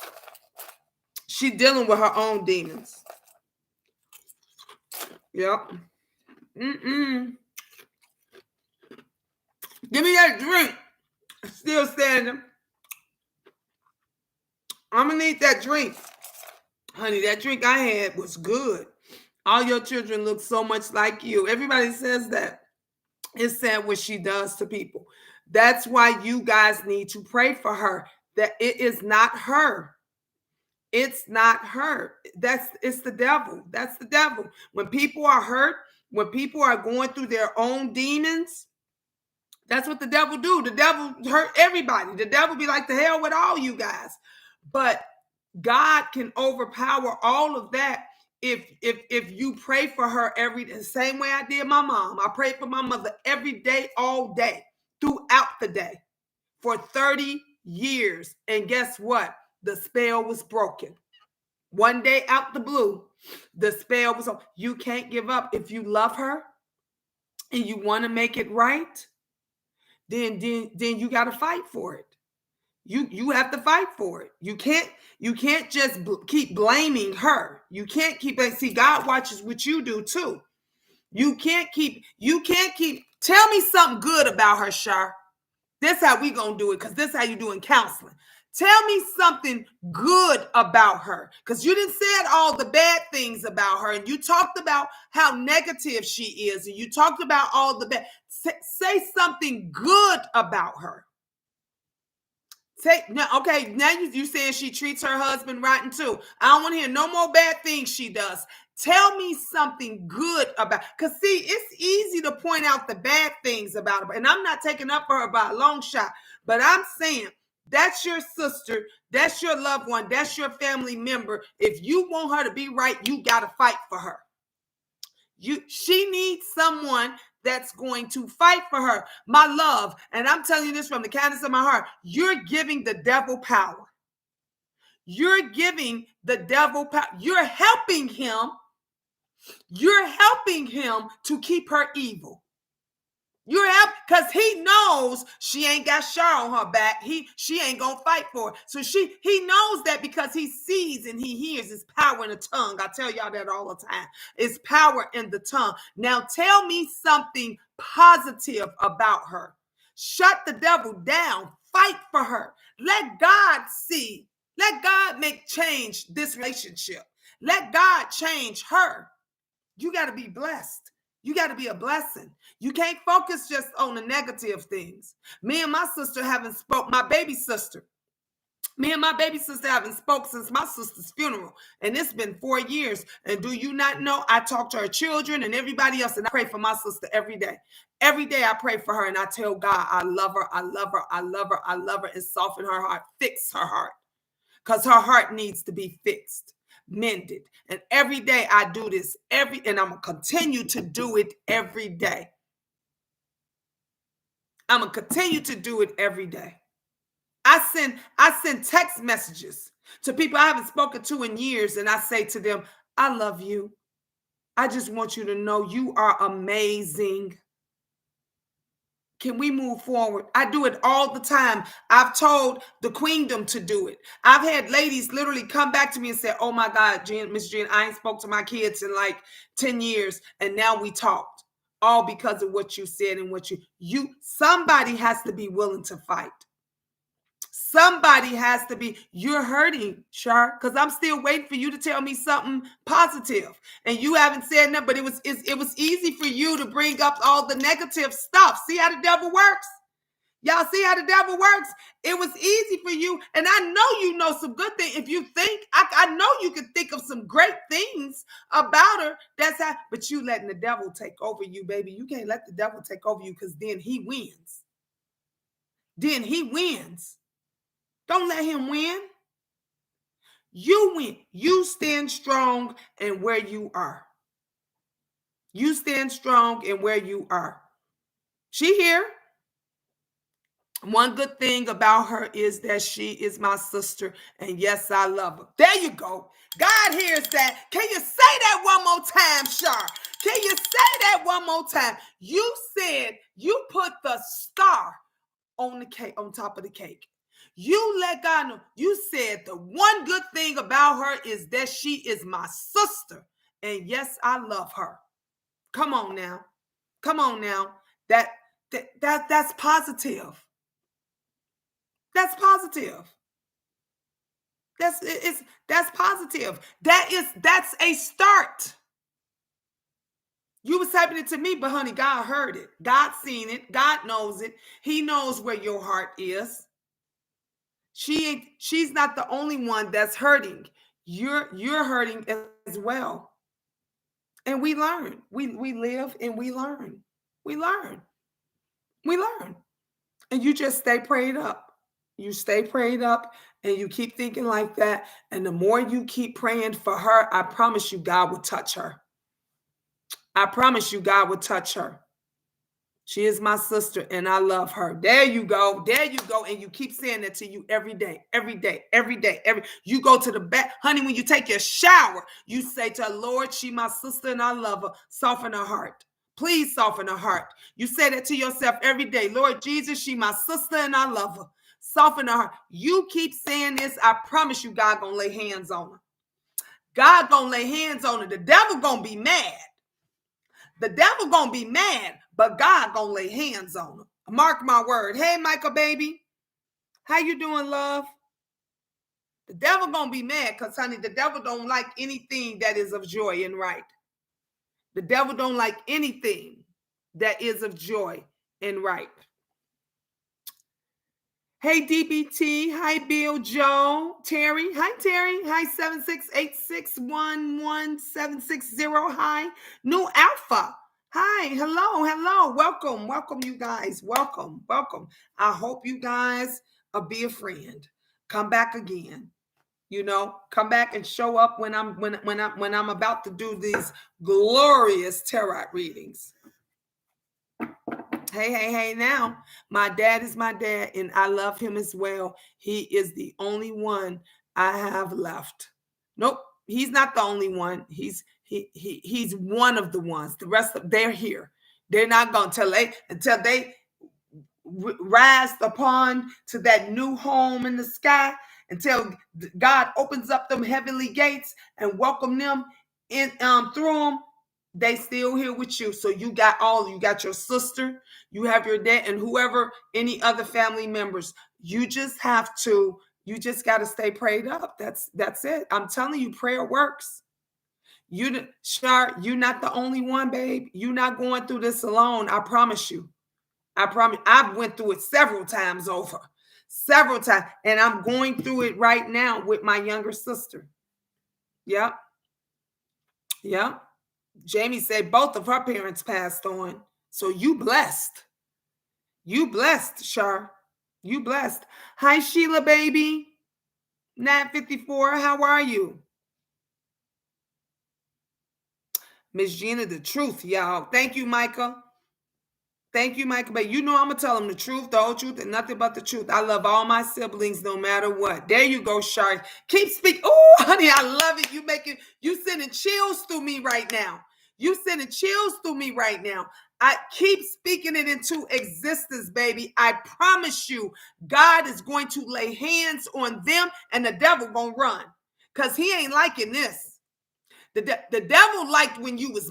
She dealing with her own demons. Yep. Give me that drink. Still standing. I'm gonna need that drink. Honey, that drink I had was good. All your children look so much like you. Everybody says that. It's sad what she does to people. That's why you guys need to pray for her. That it is not her. It's not her. It's the devil. That's the devil. When people are hurt, when people are going through their own demons, that's what the devil do. The devil hurt everybody. The devil be like, the hell with all you guys. But God can overpower all of that if you pray for her every day. The same way I did my mom. I prayed for my mother every day, all day, throughout the day for 30 years. And guess what? The spell was broken. One day out the blue, the spell was on. You can't give up. If you love her and you want to make it right, then you got to fight for it. You have to fight for it. You can't just keep blaming her. You can't keep see, God watches what you do too. You can't keep tell me something good about her, Shar. This how we gonna do it, because this how you do in counseling. Tell me something good about her, because you didn't said all the bad things about her, and you talked about how negative she is, and you talked about all the bad. Say something good about her. Okay, now you saying she treats her husband rotten too. I don't want to hear no more bad things she does. Tell me something good about, because see, it's easy to point out the bad things about her. And I'm not taking up for her by a long shot, but I'm saying that's your sister, that's your loved one, that's your family member. If you want her to be right, you got to fight for her. She needs someone that's going to fight for her. My love, and I'm telling you this from the kindness of my heart, you're giving the devil power. You're giving the devil power. You're helping him. You're helping him to keep her evil. You're helping, because he knows she ain't got Shar on her back. She ain't gonna fight for it. So he knows that, because he sees and he hears his power in the tongue. I tell y'all that all the time. It's power in the tongue. Now tell me something positive about her. Shut the devil down. Fight for her. Let God see. Let God change this relationship. Let God change her. You got to be blessed. You got to be a blessing. You can't focus just on the negative things. Me and my sister haven't spoke. My baby sister. Me and my baby sister haven't spoke since my sister's funeral. And it's been 4 years. And do you not know, I talk to her children and everybody else, and I pray for my sister every day. Every day I pray for her, and I tell God, I love her, I love her, I love her, I love her, and soften her heart, fix her heart. Because her heart needs to be fixed, mended. And every day I do this, and I'm going to continue to do it every day. I'm going to continue to do it every day. I send text messages to people I haven't spoken to in years, and I say to them, I love you. I just want you to know you are amazing. Can we move forward? I do it all the time. I've told the queendom to do it. I've had ladies literally come back to me and say, oh my God, Miss Jen, I ain't spoke to my kids in like 10 years. And now we talked, all because of what you said and what somebody has to be willing to fight. Somebody has to be. You're hurting, Shar, because I'm still waiting for you to tell me something positive, and you haven't said nothing. But it was easy for you to bring up all the negative stuff. See how the devil works? Y'all see how the devil works? It was easy for you, and I know you know some good things. If you think, I know you can think of some great things about her. But you letting the devil take over you, baby. You can't let the devil take over you, because then he wins. Then he wins. Don't let him win. You win. You stand strong in where you are. You stand strong in where you are. She here. One good thing about her is that she is my sister. And yes, I love her. There you go. God hears that. Can you say that one more time, Shar? Can you say that one more time? You said you put the star on the cake, on top of the cake. You let God know. You said the one good thing about her is that she is my sister. And yes, I love her. Come on now. Come on now. That's positive. That's positive. That's positive. That's a start. You was typing it to me, but honey, God heard it. God seen it. God knows it. He knows where your heart is. She's not the only one that's hurting. You're hurting as well. And we learn. We live and we learn. We learn. We learn. And you just stay prayed up. You stay prayed up and you keep thinking like that. And the more you keep praying for her, I promise you, God will touch her. I promise you, God will touch her. She is my sister and I love her. There you go. There you go. And you keep saying that to you every day, every day, every day, you go to the bath. Honey, when you take your shower, you say to her, Lord, she my sister and I love her. Soften her heart. Please soften her heart. You say that to yourself every day. Lord Jesus, she my sister and I love her. Soften her heart. You keep saying this. I promise you, God gonna lay hands on her. God gonna lay hands on her. The devil gonna be mad. The devil gonna be mad, but God gonna lay hands on him. Mark my word. Hey, Michael, baby. How you doing, love? The devil gonna be mad because, honey, the devil don't like anything that is of joy and right. The devil don't like anything that is of joy and right. Hey, DBT. Hi, Bill Joe. Terry. Hi, Terry. Hi, 768611760. Hi, New Alpha. Hi. Hello. Hello. Welcome. Welcome, you guys. Welcome. Welcome. I hope you guys be a friend. Come back again. Come back and show up when I'm about to do these glorious tarot readings. Hey, now, my dad is my dad, and I love him as well. He is the only one I have left. Nope, he's not the only one. He's one of the ones. The rest of they're here. They're not going until they rise upon to that new home in the sky, until God opens up them heavenly gates and welcome them in through them. They still here with you. So you got your sister, you have your dad, and whoever, any other family members. You just got to stay prayed up. That's it. I'm telling you, prayer works. You're not the only one, babe. You're not going through this alone. I promise you. I promise. I've went through it several times over. Several times. And I'm going through it right now with my younger sister. Yep. Yep. Jamie said both of her parents passed on. So you blessed. You blessed, Shar. You blessed. Hi, Sheila, baby. 954. How are you? Miss Gina, the truth, y'all. Thank you, Micah. Thank you, Michael. But I'm going to tell them the truth, the whole truth, and nothing but the truth. I love all my siblings no matter what. There you go, Shark. Keep speaking. Oh, honey, I love it. You sending chills through me right now. You sending chills through me right now. I keep speaking it into existence, baby. I promise you, God is going to lay hands on them and the devil going to run because he ain't liking this. The devil liked when you was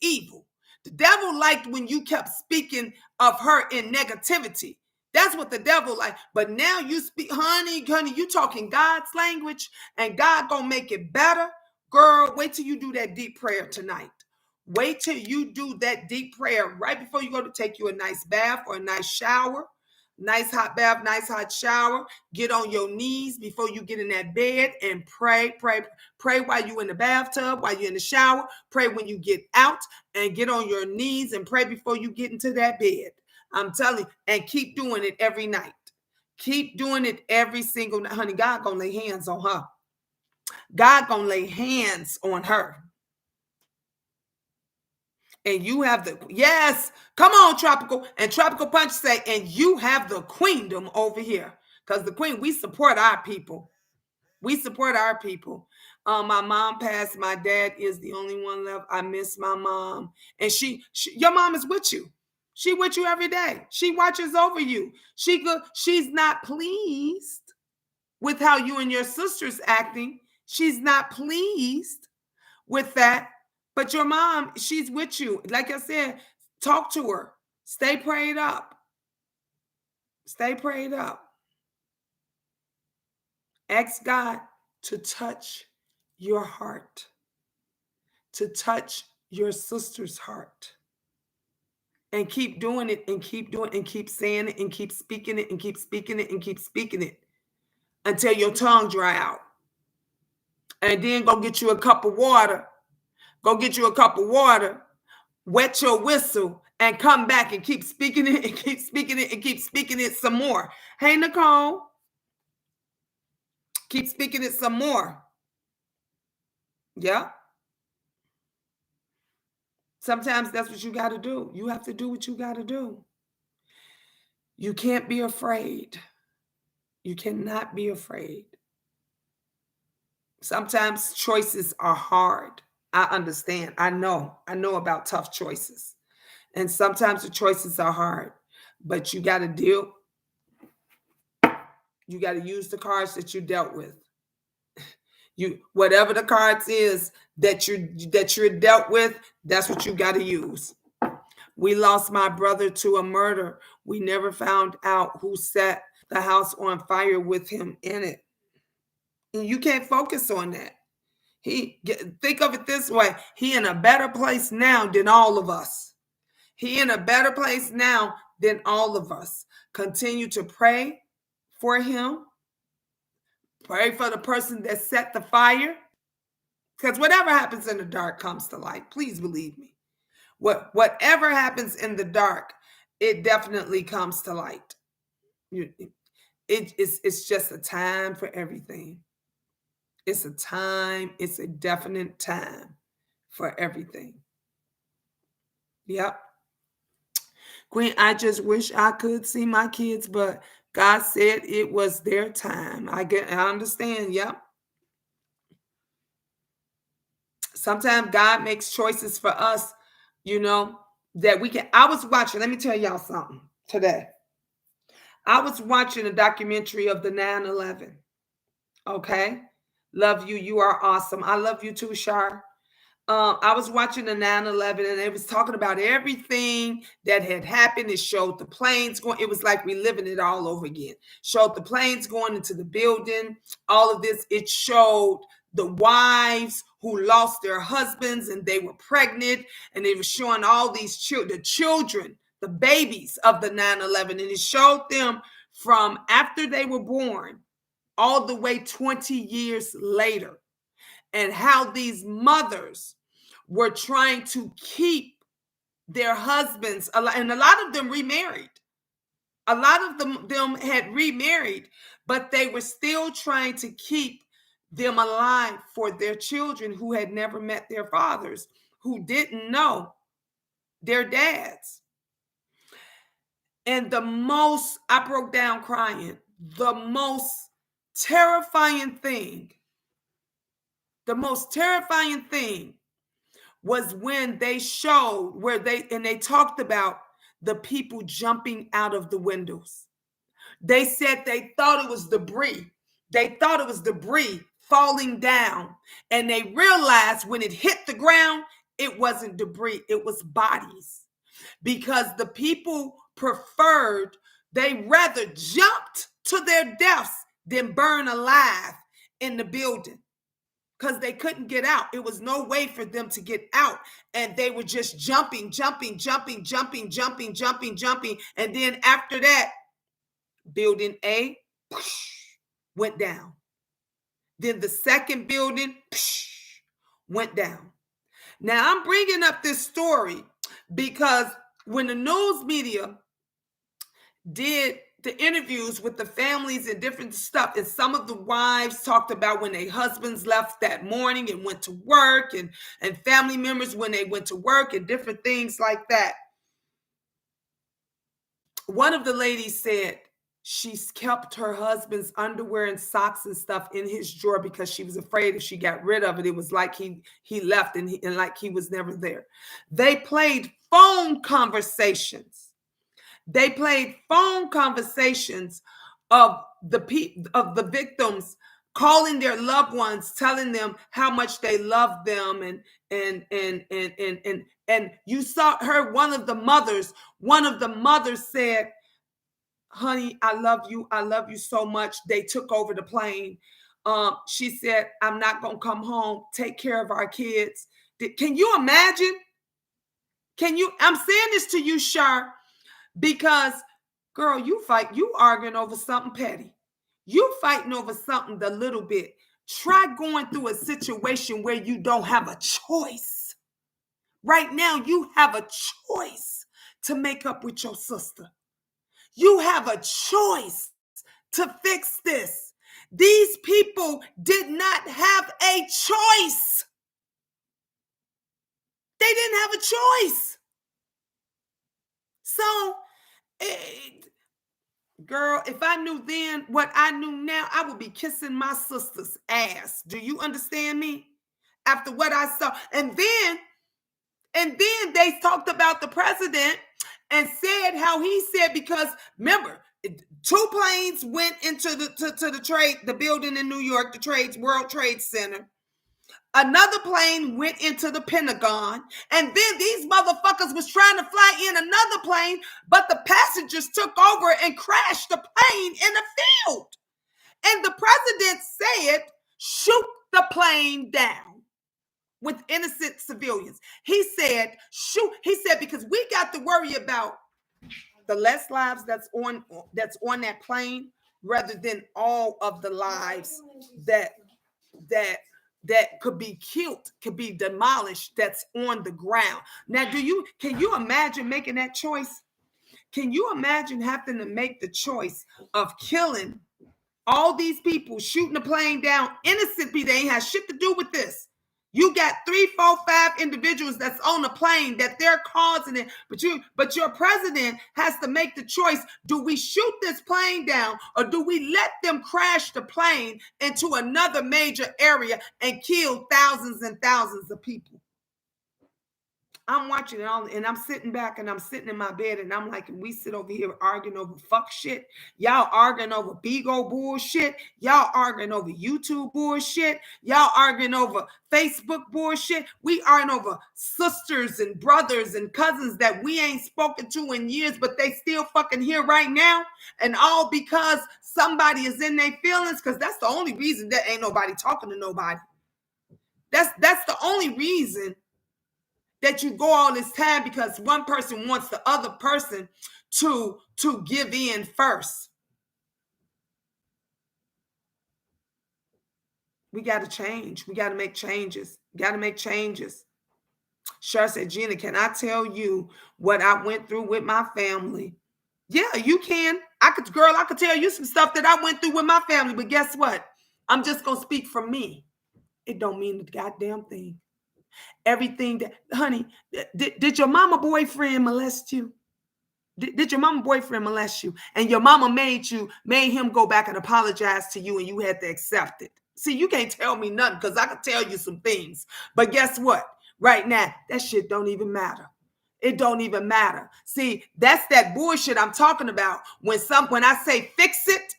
evil. The devil liked when you kept speaking of her in negativity. That's what the devil like. But now you speak, honey, you talking God's language and God gonna make it better. Girl, wait till you do that deep prayer tonight. Wait till you do that deep prayer right before you go to take you a nice bath or a nice shower. Nice hot bath, nice hot shower. Get on your knees before you get in that bed and pray while you're in the bathtub, while you're in the shower. Pray when you get out and get on your knees and pray before you get into that bed. I'm telling you, and keep doing it every night. Keep doing it every single night. Honey, God gonna lay hands on her. God gonna lay hands on her. And you have yes, come on, Tropical. And Tropical Punch say, and you have the queendom over here. Because the queen, we support our people. We support our people. My mom passed. My dad is the only one left. I miss my mom. And your mom is with you. She with you every day. She watches over you. She's not pleased with how you and your sister's acting. She's not pleased with that. But your mom, she's with you. Like I said, talk to her. Stay prayed up. Stay prayed up. Ask God to touch your heart, to touch your sister's heart. And keep doing it and keep doing it and keep saying it and keep speaking it and keep speaking it and keep speaking it until your tongue dry out. And then go get you a cup of water. Go get you a cup of water, wet your whistle, and come back and keep speaking it and keep speaking it and keep speaking it some more. Hey, Nicole, keep speaking it some more. Yeah. Sometimes that's what you got to do. You have to do what you got to do. You can't be afraid. You cannot be afraid. Sometimes choices are hard. I understand. I know about tough choices. And sometimes the choices are hard, but you got to deal. You got to use the cards that you dealt with. You, whatever the cards is that you're dealt with, that's what you got to use. We lost my brother to a murder. We never found out who set the house on fire with him in it. And you can't focus on that. Think of it this way. He in a better place now than all of us. He in a better place now than all of us. Continue to pray for him. Pray for the person that set the fire. Because whatever happens in the dark comes to light. Please believe me. Whatever happens in the dark, it definitely comes to light. It's just a time for everything. It's a time. It's a definite time for everything. Yep. Queen, I just wish I could see my kids, but God said it was their time. I understand. Yep. Sometimes God makes choices for us, that we can. I was watching, let me tell y'all something today. I was watching a documentary of the 9/11. Okay. Love you. You are awesome. I love you too, Shar. I was watching the 9/11 and it was talking about everything that had happened. It showed the planes going. It was like reliving it all over again. Showed the planes going into the building. All of this. It showed the wives who lost their husbands and they were pregnant. And they were showing all these children, the babies of the 9/11. And it showed them from after they were born all the way 20 years later. And how these mothers were trying to keep their husbands alive. And a lot of them remarried. A lot of them had remarried, but they were still trying to keep them alive for their children who had never met their fathers, who didn't know their dads. And I broke down crying. The most terrifying thing was when they showed they talked about the people jumping out of the windows. They said they thought it was debris. They thought it was debris falling down. And they realized when it hit the ground, it wasn't debris, it was bodies. Because the people they rather jumped to their deaths than burn alive in the building. Because they couldn't get out. It was no way for them to get out. And they were just jumping. And then after that, building A went down. Then the second building went down. Now, I'm bringing up this story because when the news media did the interviews with the families and different stuff, and some of the wives talked about when their husbands left that morning and went to work, and family members when they went to work and different things like that. One of the ladies said she's kept her husband's underwear and socks and stuff in his drawer because she was afraid if she got rid of it, it was like he left and like he was never there. They played phone conversations. They played phone conversations of the victims calling their loved ones, telling them how much they loved them, and you heard one of the mothers said, "Honey, I love you so much." They took over the plane. She said, "I'm not gonna come home. Take care of our kids." Can you imagine? I'm saying this to you, Shar, because girl, you arguing over something petty. You fighting over something a little bit. Try going through a situation where you don't have a choice. Right now, you have a choice to make up with your sister. You have a choice to fix this. These people did not have a choice. They didn't have a choice. So, girl, if I knew then what I knew now, I would be kissing my sister's ass. Do you understand me? After what I saw. And then they talked about the president and said how he said, because remember, 2 planes went into the building in New York, the World Trade Center. Another plane went into the Pentagon, and then these motherfuckers was trying to fly in another plane, but the passengers took over and crashed the plane in the field. And the president said, shoot the plane down with innocent civilians. He said, shoot. He said, because we got to worry about the less lives that's on that plane rather than all of the lives that could be killed, could be demolished, that's on the ground. Now, can you imagine making that choice? Can you imagine having to make the choice of killing all these people, shooting the plane down, innocent people? They ain't have shit to do with this. You got 3, 4, 5 individuals that's on the plane that they're causing it, but your president has to make the choice. Do we shoot this plane down, or do we let them crash the plane into another major area and kill thousands and thousands of people? I'm watching it all, and I'm sitting back, and I'm sitting in my bed, and I'm like, we sit over here arguing over fuck shit. Y'all arguing over Bigo bullshit. Y'all arguing over YouTube bullshit. Y'all arguing over Facebook bullshit. We arguing over sisters and brothers and cousins that we ain't spoken to in years, but they still fucking here right now. And all because somebody is in their feelings, because that's the only reason that ain't nobody talking to nobody. That's the only reason that you go all this time, because one person wants the other person to give in first. We got to change. We got to make changes. Shar said, Gina, can I tell you what I went through with my family? Yeah, you can. I could tell you some stuff that I went through with my family, but guess what? I'm just going to speak for me. It don't mean the goddamn thing. Everything that, honey, did your mama boyfriend molest you? Did your mama boyfriend molest you? And your mama made him go back and apologize to you, and you had to accept it. See, you can't tell me nothing, because I could tell you some things. But guess what? Right now, that shit don't even matter. It don't even matter. See, that's that bullshit I'm talking about. When I say fix it,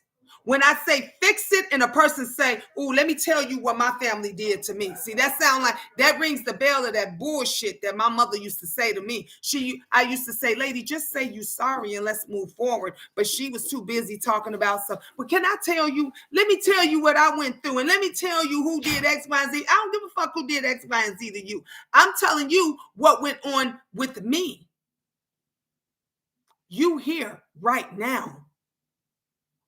and a person say, oh, let me tell you what my family did to me. See, that rings the bell of that bullshit that my mother used to say to me. I used to say, lady, just say you sorry and let's move forward. But she was too busy talking about stuff. But can I tell you, let me tell you what I went through, and let me tell you who did X, Y, and Z. I don't give a fuck who did X, Y, and Z to you. I'm telling you what went on with me. You here right now.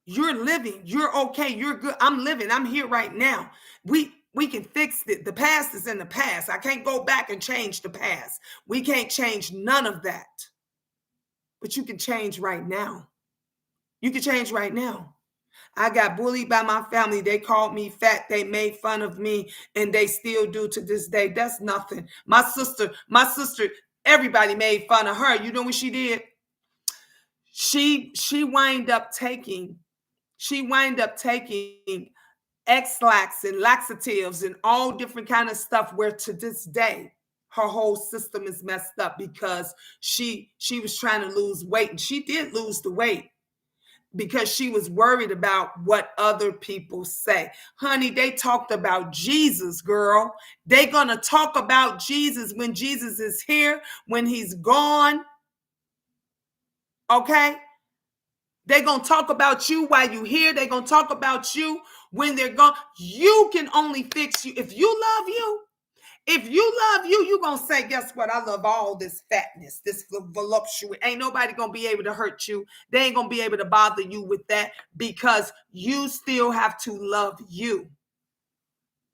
You're living. You're okay. You're good. I'm living. I'm here right now. We can fix it. The past is in the past. I can't go back and change the past. We can't change none of that. But you can change right now. You can change right now. I got bullied by my family. They called me fat. They made fun of me, and they still do to this day. That's nothing. My sister, everybody made fun of her. You know what she did? She wind up taking X-Lax and laxatives and all different kind of stuff, where to this day her whole system is messed up, because she was trying to lose weight, and she did lose the weight because she was worried about what other people say. Honey, they talked about Jesus, girl. They gonna talk about Jesus when Jesus is here, when he's gone. Okay? They're going to talk about you while you're here. They're going to talk about you when they're gone. You can only fix you. If you love you, If you love you, you're going to say, guess what? I love all this fatness, this voluptuous. Ain't nobody going to be able to hurt you. They ain't going to be able to bother you with that because you still have to love you.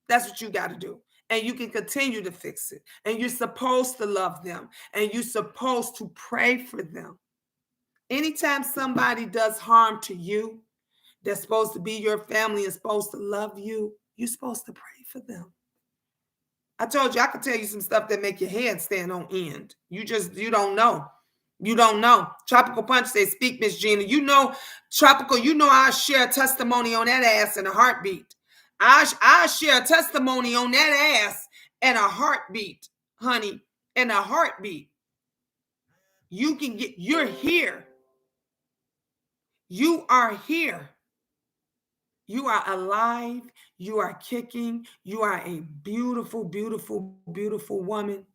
That's what you got to do. And you can continue to fix it. And you're supposed to love them. And you're supposed to pray for them. Anytime somebody does harm to you, that's supposed to be your family and supposed to love you, you're supposed to pray for them. I told you I could tell you some stuff that make your head stand on end. You don't know. You don't know. Tropical Punch says, speak, Miss Gina. You know, Tropical, I share a testimony on that ass in a heartbeat. I share a testimony on that ass and a heartbeat, honey, in a heartbeat. You're here. You are here. You are alive. You are kicking. You are a beautiful, beautiful, beautiful woman.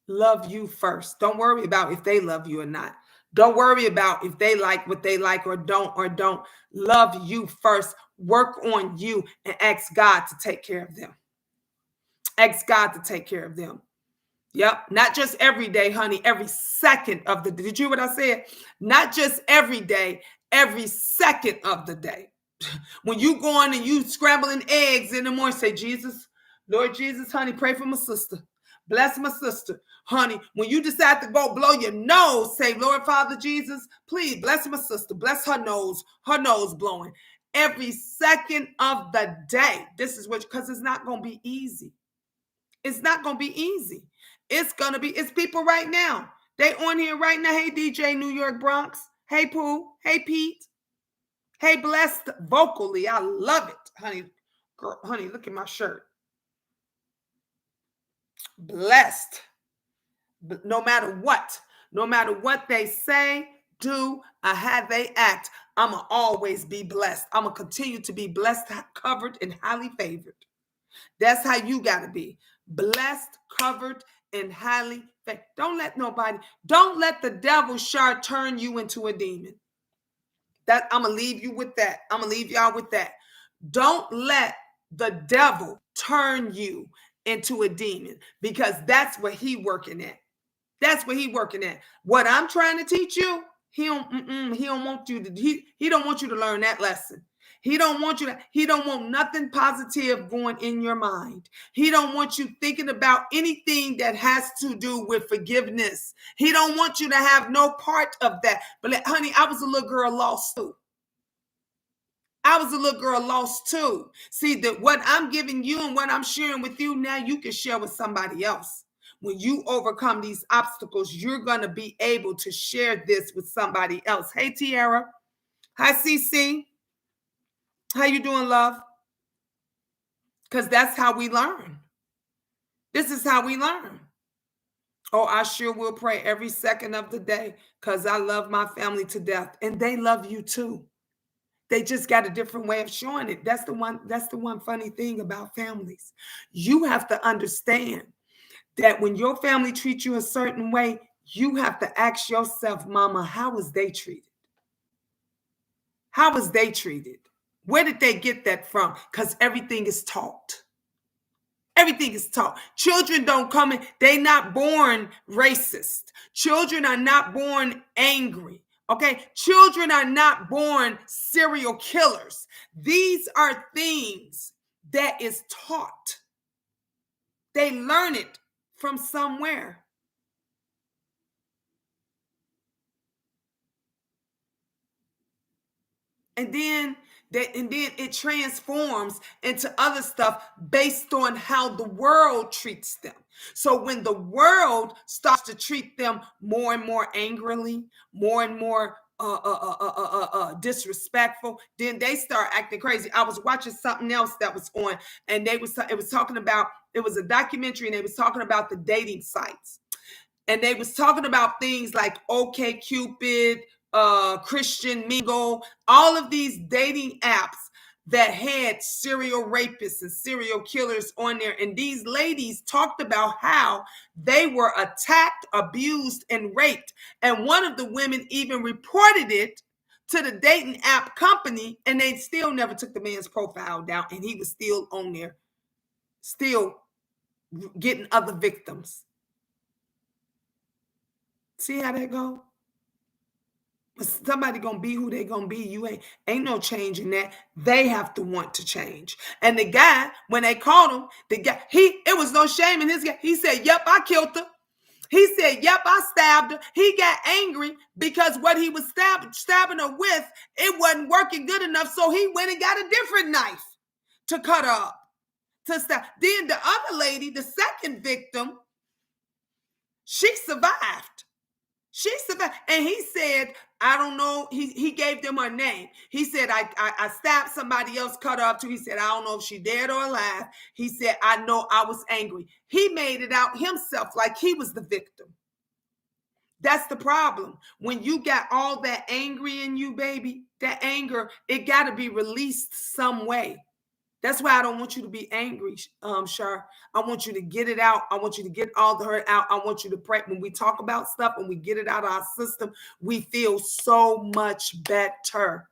Love you first. Don't worry about if they love you or not. Don't worry about if they like what they like or don't. Love you first. Work on you and ask God to take care of them. Ask God to take care of them. Yep. Not just every day, honey. Every second of the day. Did you hear what I said? Not just every day. Every second of the day. When you going and you scrambling eggs in the morning, say, Jesus, Lord Jesus, honey, pray for my sister. Bless my sister, honey. When you decide to go blow your nose, say, Lord Father Jesus, please bless my sister. Bless her nose blowing. Every second of the day. This is what, because it's not going to be easy. It's not going to be easy. It's people right now. They on here right now. Hey, DJ New York Bronx. Hey, Pooh. Hey, Pete. Hey, Blessed vocally. I love it, honey. Girl, honey, look at my shirt. Blessed. No matter what they say, do, or how they act, I'm going to always be blessed. I'm going to continue to be blessed, covered, and highly favored. That's how you got to be. Blessed, covered, and highly favored. Don't let the devil shard turn you into a demon. That I'm going to leave you with that. I'm going to leave y'all with that. Don't let the devil turn you into a demon because that's what he working at. That's what he working at. What I'm trying to teach you, he don't want you to learn that lesson. He don't want nothing positive going in your mind. He don't want you thinking about anything that has to do with forgiveness. He don't want you to have no part of that. But honey, I was a little girl lost too. See, that what I'm giving you and what I'm sharing with you now, you can share with somebody else. When you overcome these obstacles, you're going to be able to share this with somebody else. Hey, Tiara. Hi, CC. How you doing, love? Because that's how we learn. This is how we learn. Oh, I sure will pray every second of the day because I love my family to death. And they love you too. They just got a different way of showing it. That's the one funny thing about families. You have to understand that when your family treats you a certain way, you have to ask yourself, Mama, how was they treated? How was they treated? Where did they get that from? Because everything is taught. Everything is taught. Children don't come in. They're not born racist. Children are not born angry. Okay, children are not born serial killers. These are things that is taught. They learn it from somewhere. And then it transforms into other stuff based on how the world treats them. So when the world starts to treat them more and more angrily, more and more disrespectful, then they start acting crazy. I was watching something else that was on, and it was talking about, it was a documentary, and they was talking about the dating sites. And they was talking about things like OkCupid, Christian Mingle, all of these dating apps that had serial rapists and serial killers on there. And these ladies talked about how they were attacked, abused, and raped. And one of the women even reported it to the dating app company, and they still never took the man's profile down, and he was still on there, still getting other victims. See how that go? Somebody gonna be who they gonna be. You ain't no changing that. They have to want to change. And the guy, when they caught him, the guy, it was no shame in his guy. He said, "Yep, I killed her." He said, "Yep, I stabbed her." He got angry because what he was stabbing her with, it wasn't working good enough. So he went and got a different knife to cut her up, to stab. Then the other lady, the second victim, she survived. She survived. And he said, I don't know. He gave them her name. He said, I stabbed somebody else, cut her up too. He said, I don't know if she dead or alive. He said, I know I was angry. He made it out himself like he was the victim. That's the problem. When you got all that angry in you, baby, that anger, it got to be released some way. That's why I don't want you to be angry, Shar. I want you to get it out. I want you to get all the hurt out. I want you to pray. When we talk about stuff and we get it out of our system, we feel so much better.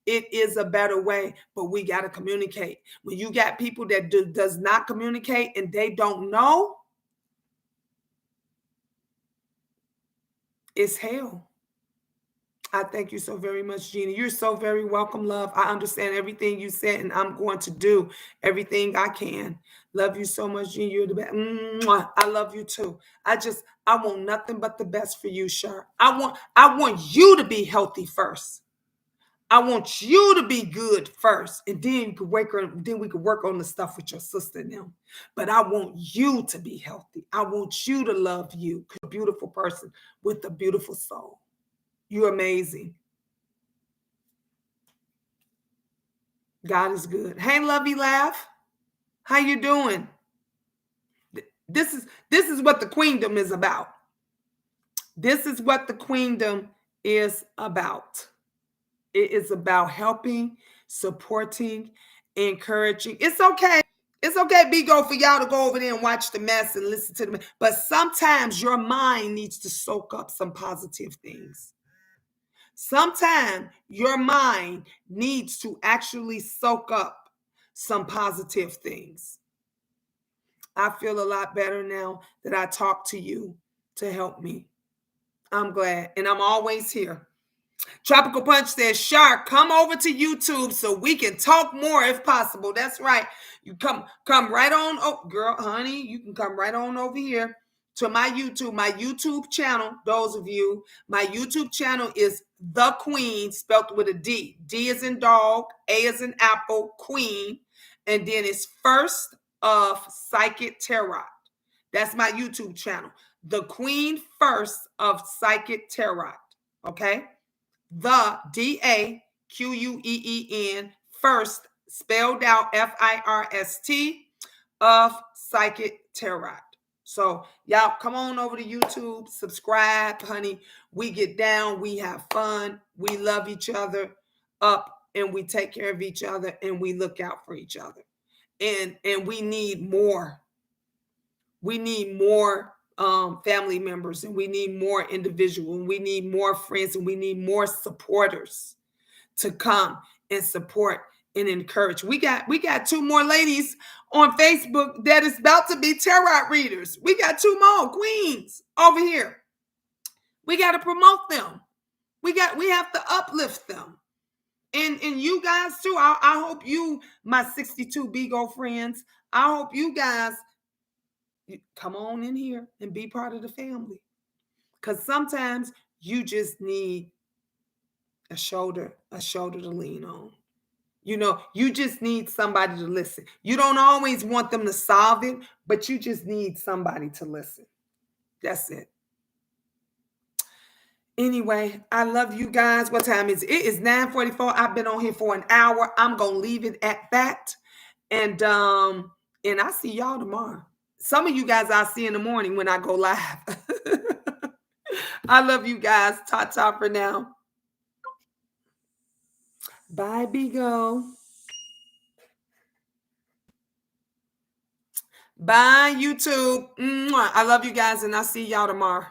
It is a better way, but we got to communicate. When you got people that does not communicate and they don't know, it's hell. I thank you so very much, Gina. You're so very welcome, love. I understand everything you said, and I'm going to do everything I can. Love you so much, Gina. You're the best. Mwah. I love you too. I want nothing but the best for you, Shar. I want you to be healthy first. I want you to be good first, and then we could work on the stuff with your sister now. But I want you to be healthy. I want you to love you, a beautiful person with a beautiful soul. You're amazing. God is good. Hey, Lovey Laugh. How you doing? This is what the queendom is about. This is what the queendom is about. It is about helping, supporting, encouraging. It's okay. It's okay, Bigo, for y'all to go over there and watch the mess and listen to them. But sometimes your mind needs to soak up some positive things. Sometimes your mind needs to actually soak up some positive things. I feel a lot better now that I talk to you to help me. I'm glad. And I'm always here. Tropical Punch says, Shark, come over to YouTube so we can talk more if possible. That's right. You come right on. Oh, girl, honey, you can come right on over here to my YouTube channel. Those of you, my YouTube channel is The Queen, spelled with a D. D is in dog, A is in apple, Queen, and then it's First of Psychic Tarot. That's my YouTube channel. The Queen First of Psychic Tarot. Okay? The DAQUEEN First, spelled out FIRST, of Psychic Tarot. So y'all come on over to YouTube, subscribe, honey. We get down, we have fun, we love each other up, and we take care of each other, and we look out for each other. And we need more. We need more family members, and we need more individuals, and we need more friends, and we need more supporters to come and support and encourage. We got two more ladies on Facebook that is about to be tarot readers. We got two more queens over here. We got to promote them. We have to uplift them. And you guys too. I hope you, my 62 Bigo friends, I hope you guys come on in here and be part of the family. Because sometimes you just need a shoulder to lean on. You know, you just need somebody to listen. You don't always want them to solve it, but you just need somebody to listen. That's it. Anyway, I love you guys. What time is it? It is 9:44. I've been on here for an hour. I'm gonna leave it at that. And I see y'all tomorrow. Some of you guys I'll see in the morning when I go live. I love you guys. Ta-ta for now. Bye, Bigo. Bye, YouTube. Mwah. I love you guys, and I'll see y'all tomorrow.